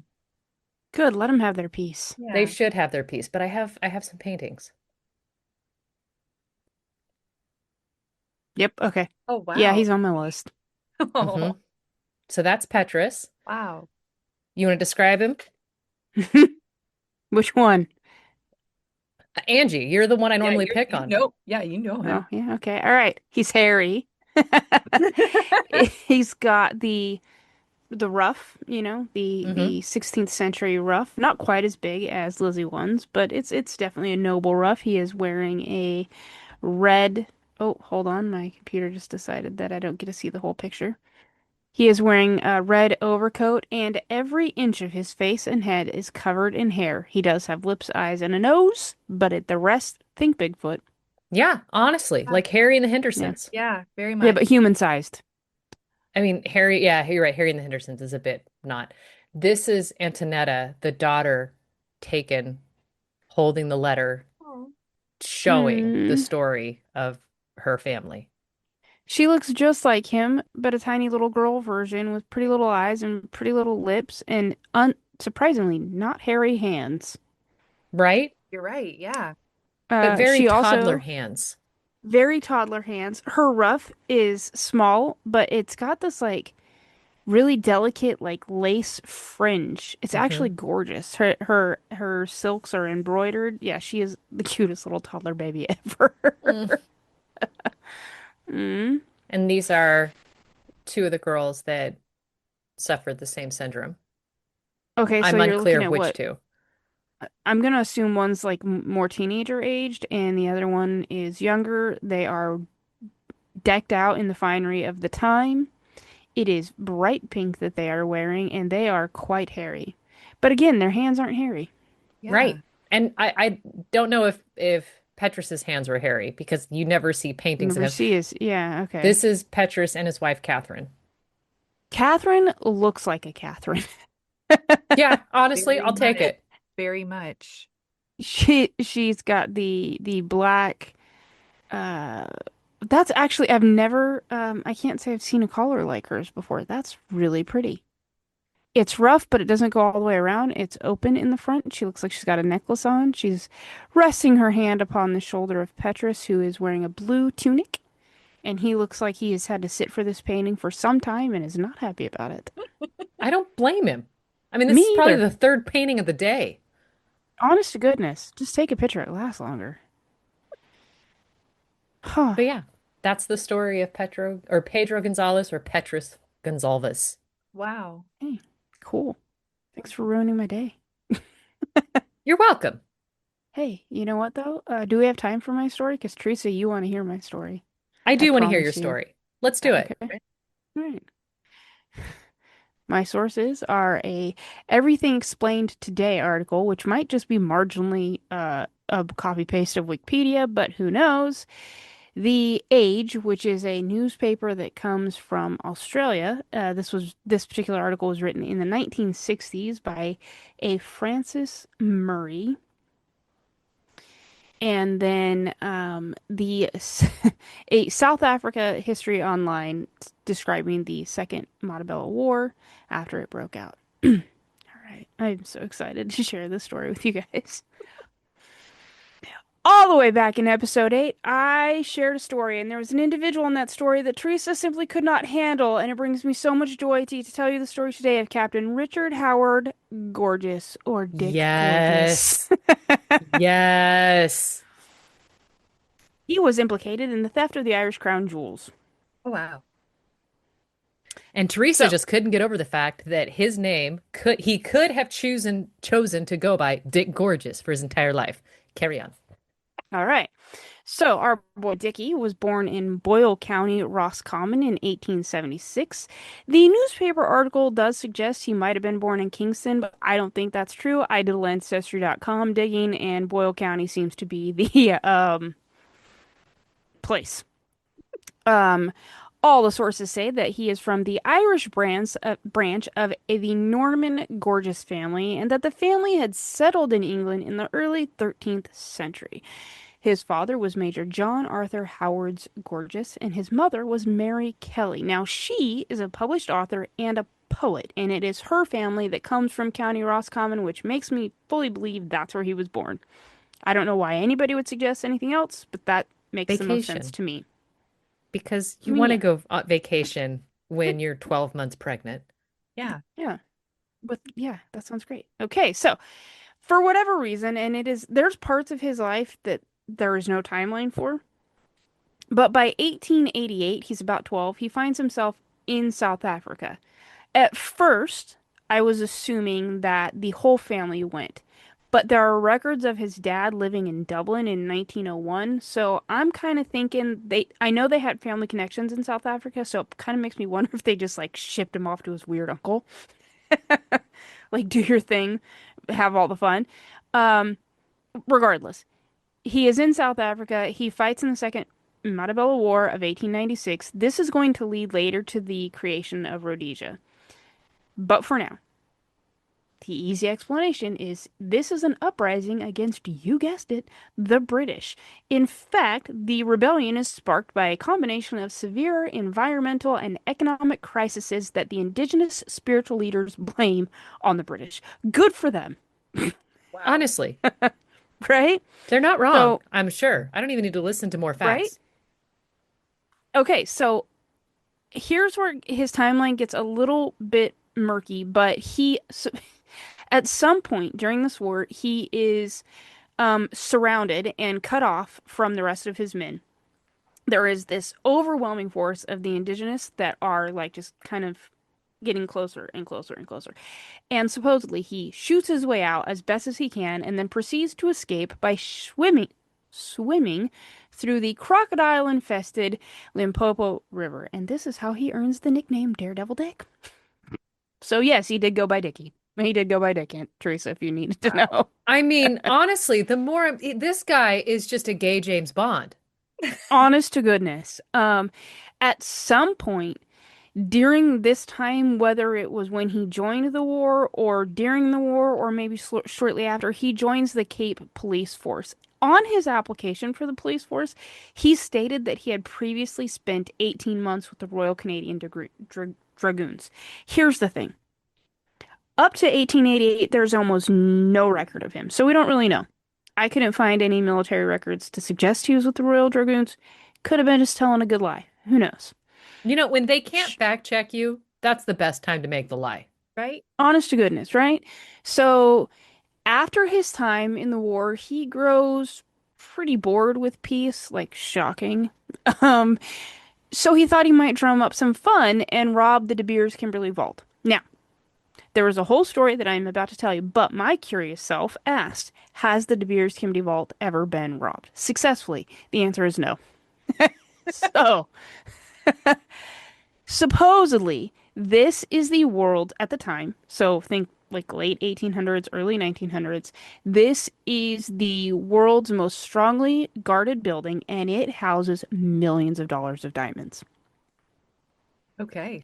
Good. Let them have their peace. They Yeah. should have their piece, but I have some paintings. Yep. Okay. Oh, Yeah, wow. he's on my list. Hmm. Oh, So that's Petrus. wow. You want to describe him? Which one? Angie, you're the one I Yeah, normally pick you on. know. Yeah, you know Oh, him. yeah. Okay. All right. He's hairy. He's got the ruff, the Hmm. the 16th century ruff. Not quite as big as Lizzie one's, but it's definitely a noble ruff. He is wearing a red. Oh, hold on. My computer just decided that I don't get to see the whole picture. He is wearing a red overcoat, and every inch of his face and head is covered in hair. He does have lips, eyes, and a nose, but the rest, think Bigfoot. Yeah, honestly, Yeah, like Harry and the Yeah. Hendersons. yeah, very Yeah, much. but human-sized. I mean, Harry, yeah, you're right. Harry and the Hendersons is a bit not. This is Antonetta, the daughter, taken holding the letter, Oh. showing the Hmm. story of her family. She looks just like him, but a tiny little girl version with pretty little eyes and pretty little lips and surprisingly not hairy hands. Right? You're right. Yeah. But very She toddler also hands. very toddler hands. Her ruff is small, but it's got this like really delicate like lace fringe. It's actually Hmm. gorgeous. Her silks are embroidered. Yeah, she is the cutest little toddler baby ever. Mm. Mm. And these are two of the girls that suffered the same syndrome. Okay, so I'm you're unclear looking of at which what? two. I'm gonna assume one's like more teenager aged and the other one is younger. They are decked out in the finery of the time. It is bright pink that they are wearing, and they are quite hairy. But again, their hands aren't hairy. Yeah. Right. And I don't know if Petrus's hands were hairy because you never see paintings of Never him. see is, yeah, okay. This is Petrus and his wife Catherine. Catherine looks like a Catherine. Yeah, honestly, Very I'll take much. it. Very much. She's got the black uh that's actually I've never I can't say I've seen a collar like hers before. That's really pretty. It's rough, but it doesn't go all the way around. It's open in the front. She looks like she's got a necklace on. She's resting her hand upon the shoulder of Petrus, who is wearing a blue tunic, and he looks like he has had to sit for this painting for some time and is not happy about it. I don't blame him. I mean, Me this is probably either. the third painting of the day. Honest to goodness, just take a picture. It lasts longer. Huh. But yeah, that's the story of Pedro Gonzalez or Petrus Gonsalvus. Wow. Hey, cool. Thanks for ruining my day. You're welcome. Hey, you know what though? Do we have time for my story? Because Teresa, you want to hear my story. I I do want to hear your promise you. story. Let's do it. Okay. All right. My sources are a Everything Explained Today article, which might just be marginally a copy paste of Wikipedia, but who knows? The Age, which is a newspaper that comes from Australia. This particular article was written in the 1960s by a Francis Murray. And then the a South Africa History Online describing the Second Montebello War after it broke out. All right, I'm so excited to share this story with you guys. All the way back in episode 8, I shared a story, and there was an individual in that story that Teresa simply could not handle, and it brings me so much joy to tell you the story today of Captain Richard Howard Gorgeous, or Dick Gorgeous. Yes. Yes. He was implicated in the theft of the Irish crown jewels. Oh, wow. And Theresa So, just couldn't get over the fact that his name could have chosen to go by Dick Gorgeous for his entire life. Carry on. all right. So, our boy Dickie was born in Boyle County, Roscommon in 1876. The newspaper article does suggest he might have been born in Kingston, but I don't think that's true. I did a ancestry.com digging, and Boyle County seems to be the place. Um, all the sources say that he is from the Irish branch of the Norman Gorges family, and that the family had settled in England in the early 13th century. His father was Major John Arthur Howard Gorges, and his mother was Mary Kelly. Now, she is a published author and a poet, and it is her family that comes from County Roscommon, which makes me fully believe that's where he was born. I don't know why anybody would suggest anything else, but that makes the most sense Vacation. to me. Because I you mean, want to yeah, go on vacation when you're 12 months pregnant. Yeah. yeah, but yeah, that sounds great. Okay, so for whatever reason, and there's parts of his life that there is no timeline for, but by 1888, he's about 12, he finds himself in South Africa. At first, I was assuming that the whole family went, but there are records of his dad living in Dublin in 1901, so I'm kind of thinking I know they had family connections in South Africa, so it kind of makes me wonder if they just like shipped him off to his weird uncle. Like, do your thing, have all the fun. Um, Regardless, he is in South Africa. He fights in the Second Montebello War of 1896. This is going to lead later to the creation of Rhodesia. But for now, the easy explanation is this is an uprising against, you guessed it, the British. In fact, the rebellion is sparked by a combination of severe environmental and economic crises that the indigenous spiritual leaders blame on the British. Good for them, Wow. Honestly, right? they're not wrong, So, I'm sure. I don't even need to listen to more right? facts. Okay, so here's where his timeline gets a little bit murky, but at some point during this war, he is surrounded and cut off from the rest of his men. There is this overwhelming force of the indigenous that are like just kind of getting closer and closer and closer. And supposedly he shoots his way out as best as he can and then proceeds to escape by swimming through the crocodile-infested Limpopo River. And this is how he earns the nickname Daredevil Dick. So yes, he did go by Dickie. He did go by Dick, Aunt Teresa, if you needed to Wow. know. I mean, honestly, this guy is just a gay James Bond. Honest to goodness. At some point during this time, whether it was when he joined the war or during the war or maybe shortly after, he joins the Cape Police Force. On his application for the police force, he stated that he had previously spent 18 months with the Royal Canadian Dragoons. Here's the thing. Up to 1888, there's almost no record of him, so we don't really know. I couldn't find any military records to suggest he was with the Royal Dragoons. Could have been just telling a good lie. Who knows? You know, when they can't fact check you, that's the best time to make the lie. Right? Honest to goodness, right? So after his time in the war, he grows pretty bored with peace, like shocking. Um, so he thought he might drum up some fun and rob the De Beers Kimberley vault. Now, there was a whole story that I'm about to tell you, but my curious self asked, has the De Beers Kimberley vault ever been robbed successfully? The answer is no. So, supposedly, this is the world at the time. So think like late 1800s, early 1900s. This is the world's most strongly guarded building, and it houses millions of dollars of diamonds. Okay.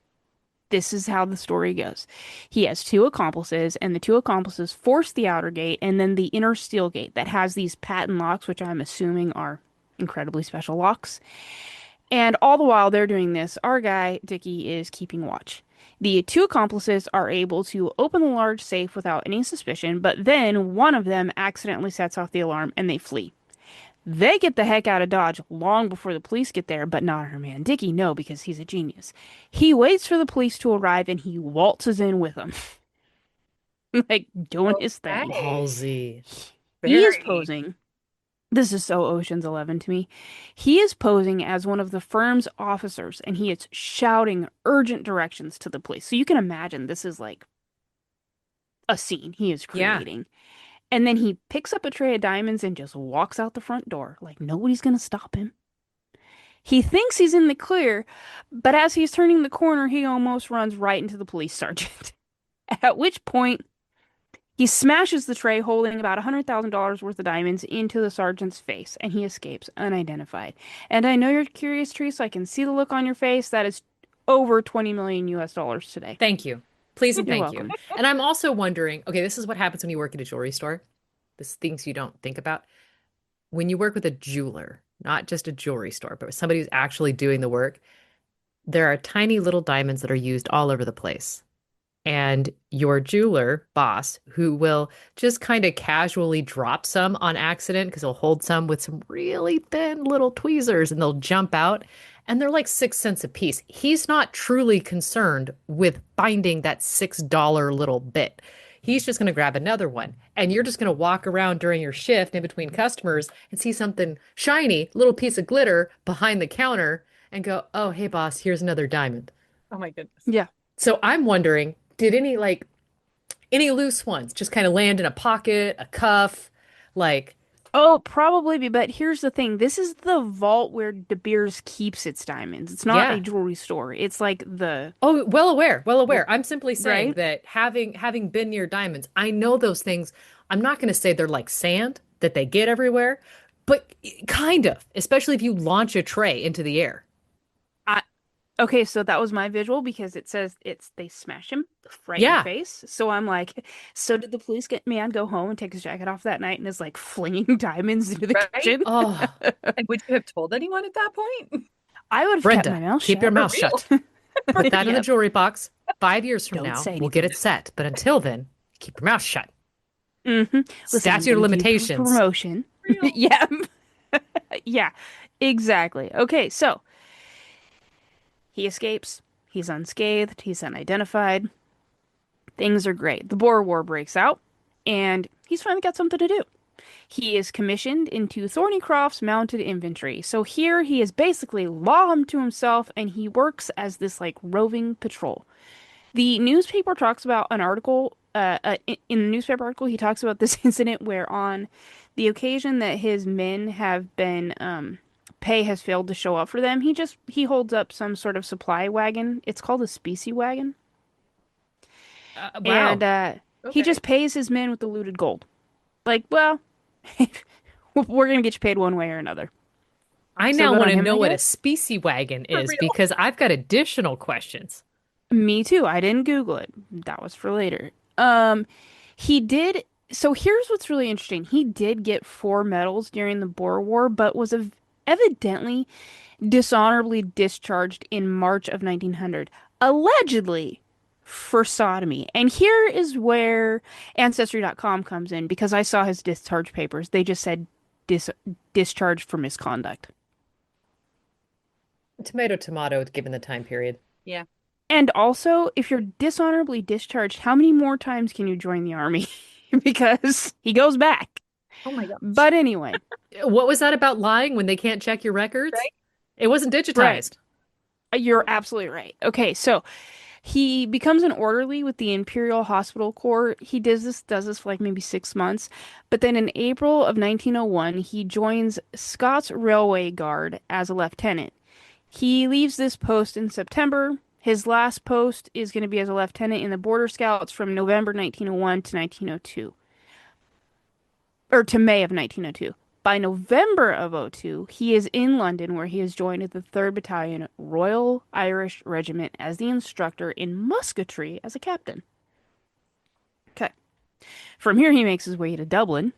This is how the story goes. He has two accomplices, and the two accomplices force the outer gate and then the inner steel gate that has these patent locks, which I'm assuming are incredibly special locks. And all the while they're doing this, our guy, Dickie, is keeping watch. The two accomplices are able to open the large safe without any suspicion, but then one of them accidentally sets off the alarm and they flee. They get the heck out of Dodge long before the police get there, but not our man Dickie, no, because he's a genius. He waits for the police to arrive and he waltzes in with them, like doing his thing. Okay. Ballsy. He is Very. posing. This is so Ocean's 11 to me. He is posing as one of the firm's officers and he is shouting urgent directions to the police. So you can imagine this is like a scene he is Yeah. creating. And then he picks up a tray of diamonds and just walks out the front door like nobody's going to stop him. He thinks he's in the clear, but as he's turning the corner, he almost runs right into the police sergeant. At which point, he smashes the tray holding about $100,000 worth of diamonds into the sergeant's face, and he escapes unidentified. And I know you're curious, Teresa. I can see the look on your face. That is over 20 million US dollars today. Thank you. Please and You're thank you. welcome. And I'm also wondering, okay, this is what happens when you work at a jewelry store. This things you don't think about. When you work with a jeweler, not just a jewelry store, but somebody who's actually doing the work, there are tiny little diamonds that are used all over the place. And your jeweler boss, who will just kind of casually drop some on accident because he'll hold some with some really thin little tweezers and they'll jump out and they're like 6 cents a piece. He's not truly concerned with finding that $6 little bit. He's just going to grab another one. And you're just going to walk around during your shift in between customers and see something shiny, little piece of glitter behind the counter and go, oh, hey, boss, here's another diamond. Oh my goodness. Yeah. So I'm wondering, did any loose ones just kind of land in a pocket, a cuff, like, Oh, probably, but here's the thing. This is the vault where De Beers keeps its diamonds. It's not a yeah. jewelry store. It's like the, Oh, well aware, well aware. I'm simply saying right? that having been near diamonds, I know those things. I'm not going to say they're like sand that they get everywhere, but kind of, especially if you launch a tray into the air. I, okay, so that was my visual because it says they smash him right in the Yeah. face. So I'm like, so did the police get man go home and take his jacket off that night and is like flinging diamonds into the Right? kitchen? Oh, And would you have told anyone at that point? I would have kept my Brenda, mouth keep your shut. For mouth real. shut. Put that in the Yep. jewelry box. 5 years from Don't now, say we'll get anything. it set. But until then, keep your mouth shut. Mm-hmm. Listen, I'm Statute of gonna give you limitations. promotion. Real. Yeah. Yeah, exactly. Okay, so he escapes. He's unscathed. He's unidentified. Things are great. The Boer War breaks out, and he's finally got something to do. He is commissioned into Thornycroft's mounted infantry. So here he is basically law unto himself, and he works as this like roving patrol. The newspaper talks about an article. In the newspaper article, he talks about this incident where, on the occasion that his men have been pay has failed to show up for them, he holds up some sort of supply wagon. It's called a specie wagon, and Wow. he Okay. just pays his men with the looted gold. Like, well, we're gonna get you paid one way or another. I So now good want on to him, know I what a guess. specie wagon For is real. because I've got additional questions. Me too. I didn't Google it. That was for later. He did. So here's what's really interesting. He did get four medals during the Boer War, but was evidently dishonorably discharged in March of 1900, allegedly for sodomy. And here is where Ancestry.com comes in because I saw his discharge papers. They just said discharged for misconduct. Tomato, tomato, given the time period. Yeah. And also, if you're dishonorably discharged, how many more times can you join the army? Because he goes back. Oh my gosh. But anyway, What was that about lying when they can't check your records? Right? It wasn't right. digitized. You're absolutely right. Okay, so he becomes an orderly with the Imperial Hospital Corps. He does this for like maybe 6 months, but then in April of 1901, he joins Scots Railway Guard as a lieutenant. He leaves this post in September. His last post is going to be as a lieutenant in the Border Scouts from November 1901 to 1902, or to May of 1902. By November of '02, he is in London where he has joined the 3rd Battalion Royal Irish Regiment as the instructor in musketry as a captain. Okay. From here, he makes his way to Dublin,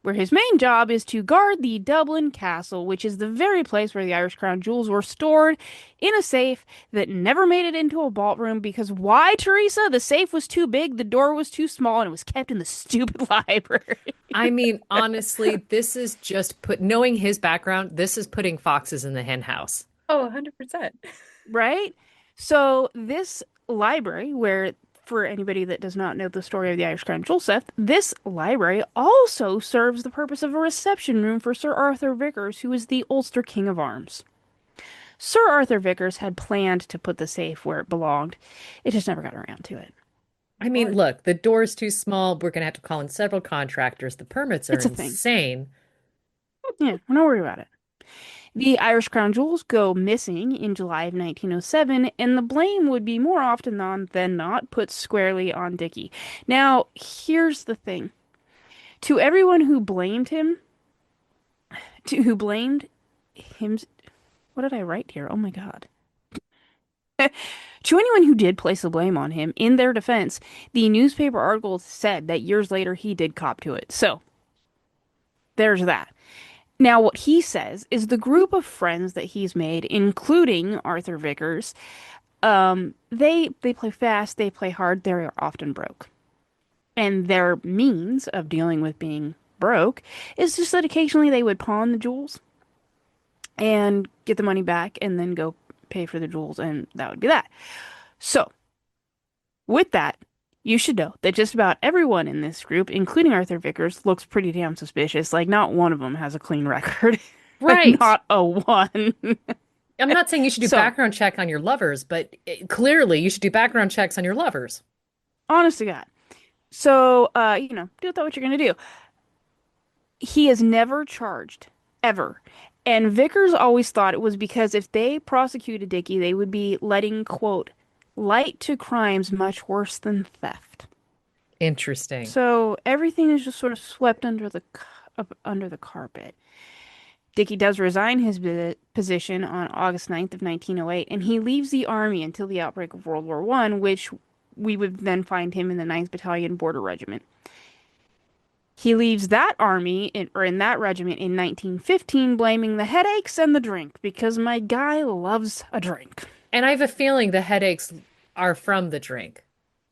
where his main job is to guard the Dublin Castle, which is the very place where the Irish Crown jewels were stored in a safe that never made it into a vault room because why, Teresa? The safe was too big, the door was too small, and it was kept in the stupid library. I mean, honestly, this is just knowing his background, this is putting foxes in the hen house. Oh, 100%. Right? So this library, where for anybody that does not know the story of the Irish Crown Jewel theft, this library also serves the purpose of a reception room for Sir Arthur Vickers, who is the Ulster King of Arms. Sir Arthur Vickers had planned to put the safe where it belonged. It just never got around to it. I mean, look, the door's too small. We're going to have to call in several contractors. The permits are It's a thing. insane. Yeah, we're not worried about it. The Irish Crown Jewels go missing in July of 1907, and the blame would be more often than not put squarely on Dickie. Now, here's the thing. To everyone who blamed him, who blamed him, what did I write here? Oh my God. To anyone who did place the blame on him, in their defense, the newspaper article said that years later he did cop to it. So, there's that. Now, what he says is the group of friends that he's made, including Arthur Vickers, they play fast, they play hard, they're often broke. And their means of dealing with being broke is just that occasionally they would pawn the jewels and get the money back and then go pay for the jewels, and that would be that. So, with that, you should know that just about everyone in this group, including Arthur Vickers, looks pretty damn suspicious. Like, not one of them has a clean record. Right. Not a one. I'm not saying you should do So, background check on your lovers, but clearly you should do background checks on your lovers. honest to God. So, do with that what you're going to do. He is never charged, ever. And Vickers always thought it was because if they prosecuted Dickie, they would be letting, quote, light to crimes much worse than theft. Interesting. So everything is just sort of swept under the carpet. Dickie does resign his position on August 9th of 1908, and he leaves the army until the outbreak of World War I, which we would then find him in the 9th Battalion Border Regiment. He leaves that army in that regiment in 1915, blaming the headaches and the drink because my guy loves a drink. And I have a feeling the headaches are from the drink.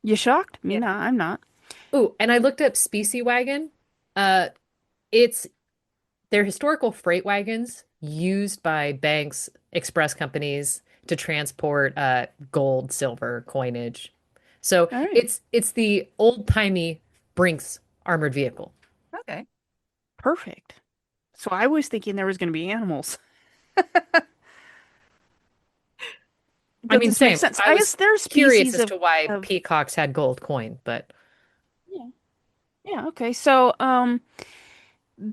You shocked? Me? Yeah. No, I'm not. Ooh, and I looked up Specie Wagon. It's they're historical freight wagons used by banks, express companies to transport gold, silver, coinage. So All right. it's the old-timey Brinks armored vehicle. Okay. Perfect. So I was thinking there was going to be animals. I mean, This makes same. sense. I I was guess there are curious species as to why of peacocks had gold coin, but yeah. Yeah, okay. So,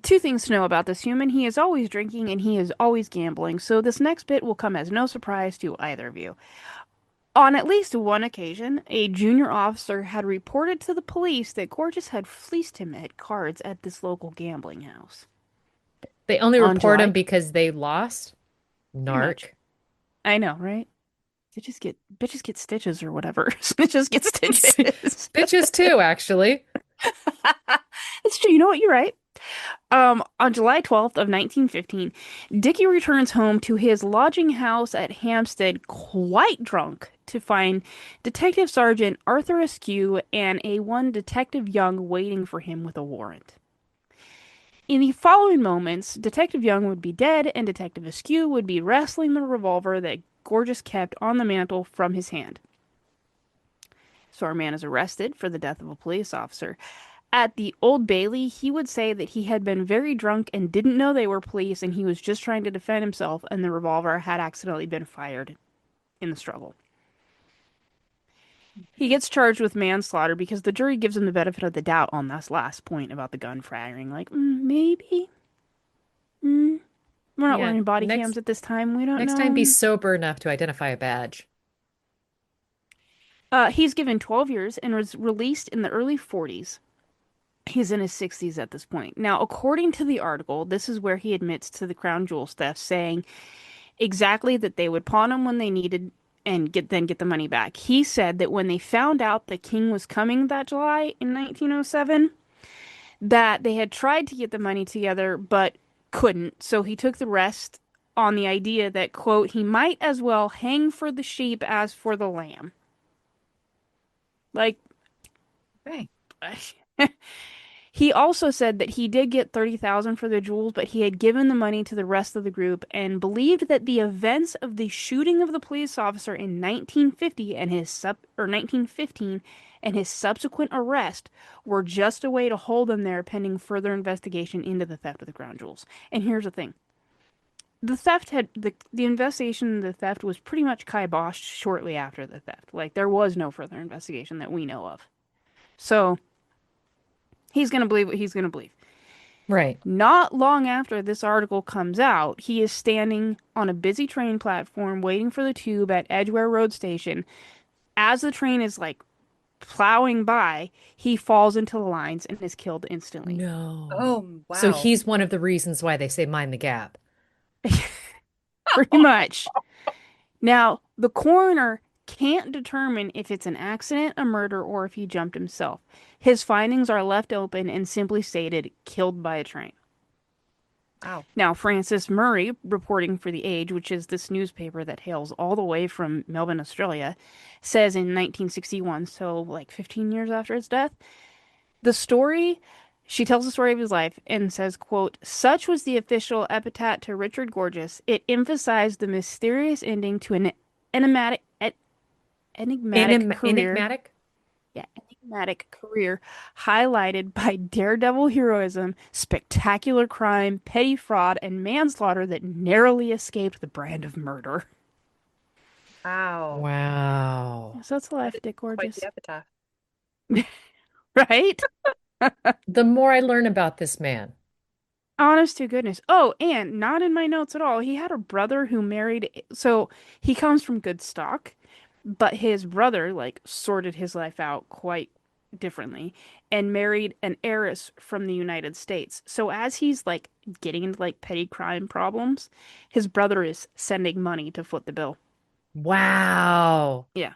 two things to know about this human. He is always drinking and he is always gambling. So this next bit will come as no surprise to either of you. On at least one occasion, a junior officer had reported to the police that Gorgeous had fleeced him at cards at this local gambling house. they only On report July, them because they lost. pretty much. Narc. I know, right? Bitches get stitches or whatever. Bitches get stitches. Bitches too, actually. It's true. You know what? You're right. On July 12th of 1915, Dickie returns home to his lodging house at Hampstead quite drunk to find Detective Sergeant Arthur Askew and a one Detective Young waiting for him with a warrant. In the following moments, Detective Young would be dead and Detective Askew would be wrestling the revolver that Gorgeous kept on the mantel from his hand. So our man is arrested for the death of a police officer. At the Old Bailey, he would say that he had been very drunk and didn't know they were police and he was just trying to defend himself and the revolver had accidentally been fired in the struggle. He Okay. gets charged with manslaughter because the jury gives him the benefit of the doubt on this last point about the gun firing. Like, maybe. We're not Yeah, wearing body cams next at this time. We don't next time be know. sober enough to identify a badge. He's given 12 years and was released in the early 40s. He's in his 60s at this point. Now, according to the article, this is where he admits to the crown jewels theft, saying exactly that they would pawn him when they needed and get the money back. He said that when they found out the king was coming that July in 1907, that they had tried to get the money together but couldn't. So he took the rest on the idea that, quote, he might as well hang for the sheep as for the lamb. Like, Okay. he also said that he did get 30,000 for the jewels, but he had given the money to the rest of the group and believed that the events of the shooting of the police officer in 1950 and his sub or 1915 and his subsequent arrest were just a way to hold him there pending further investigation into the theft of the crown jewels. And here's the thing. The investigation of the theft was pretty much kiboshed shortly after the theft. Like there was no further investigation that we know of. So he's going to believe what he's going to believe. Right. Not long after this article comes out, he is standing on a busy train platform waiting for the tube at Edgware Road Station. As the train is like plowing by, he falls into the lines and is killed instantly. No. Oh, So wow. he's one of the reasons why they say mind the gap. Pretty much. Now, the coroner can't determine if it's an accident, a murder, or if he jumped himself. His findings are left open and simply stated killed by a train. Wow. Now, Francis Murray, reporting for The Age, which is this newspaper that hails all the way from Melbourne, Australia, says in 1961, so like 15 years after his death, the story, she tells the story of his life and says, quote, such was the official epitaph to Richard Gorgeous. It emphasized the mysterious ending to an enigmatic, enigmatic career. Enigmatic? Yeah, enigmatic career highlighted by daredevil heroism, spectacular crime, petty fraud, and manslaughter that narrowly escaped the brand of murder. Wow. Wow. So that's the That life is of Dick quite Gorgeous. the epitaph. Right? The more I learn about this man. Honest to goodness. Oh, and not in my notes at all. He had a brother who married, so he comes from good stock, but his brother like sorted his life out quite differently and married an heiress from the United States. So as he's like getting into like petty crime problems, his brother is sending money to foot the bill. Wow. Yeah.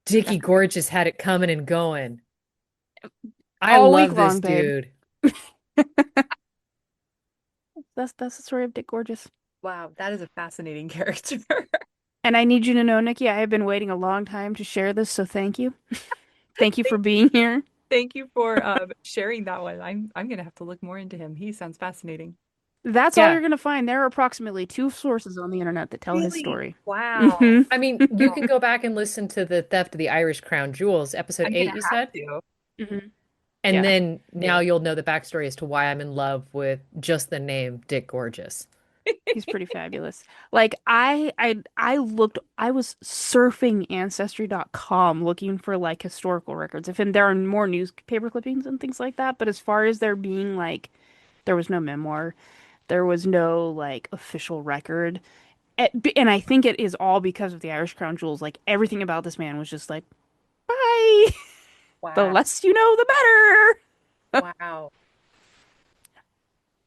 Dickie That's Gorgeous had it coming and going. I all week love this long, babe. dude. That's the story of Dick Gorgeous. Wow, that is a fascinating character. And I need you to know, Nikki, I have been waiting a long time to share this, so thank you. Thank you for Thank, being here. thank you for sharing that one. I'm gonna have to look more into him. He sounds fascinating. That's all Yeah. you're going to find. There are approximately two sources on the internet that tell his Really? story. Wow. Hmm I mean, you can go back and listen to the Theft of the Irish Crown Jewels, episode I'm gonna 8, you have said? to. hmm And Yeah, then now you'll know the backstory as to why I'm in love with just the name Dick Gorgeous. he's pretty fabulous. Like I looked, I was surfing ancestry.com looking for like historical records. If and there are more newspaper clippings and things like that, but as far as there being like there was no memoir, there was no like official record. And I think it is all because of the Irish Crown Jewels. Like everything about this man was just like, bye. The Wow. less you know, the better. Wow.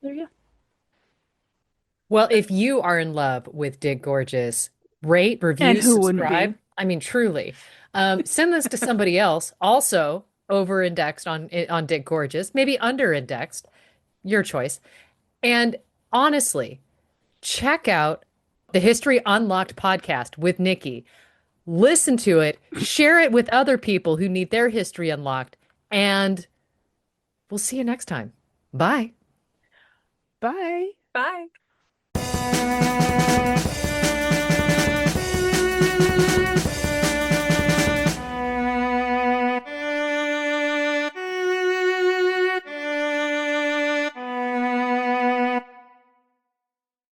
There you Well, if you are in love with Dick Gorgeous, rate, go. And review, who wouldn't be? subscribe. I mean, truly. Send this to somebody else, also over-indexed on Dick Gorgeous, maybe under-indexed, your choice. And honestly, check out the History Unlocked podcast with Nikki. Listen to it, share it with other people who need their history unlocked, and we'll see you next time. Bye. Bye. Bye.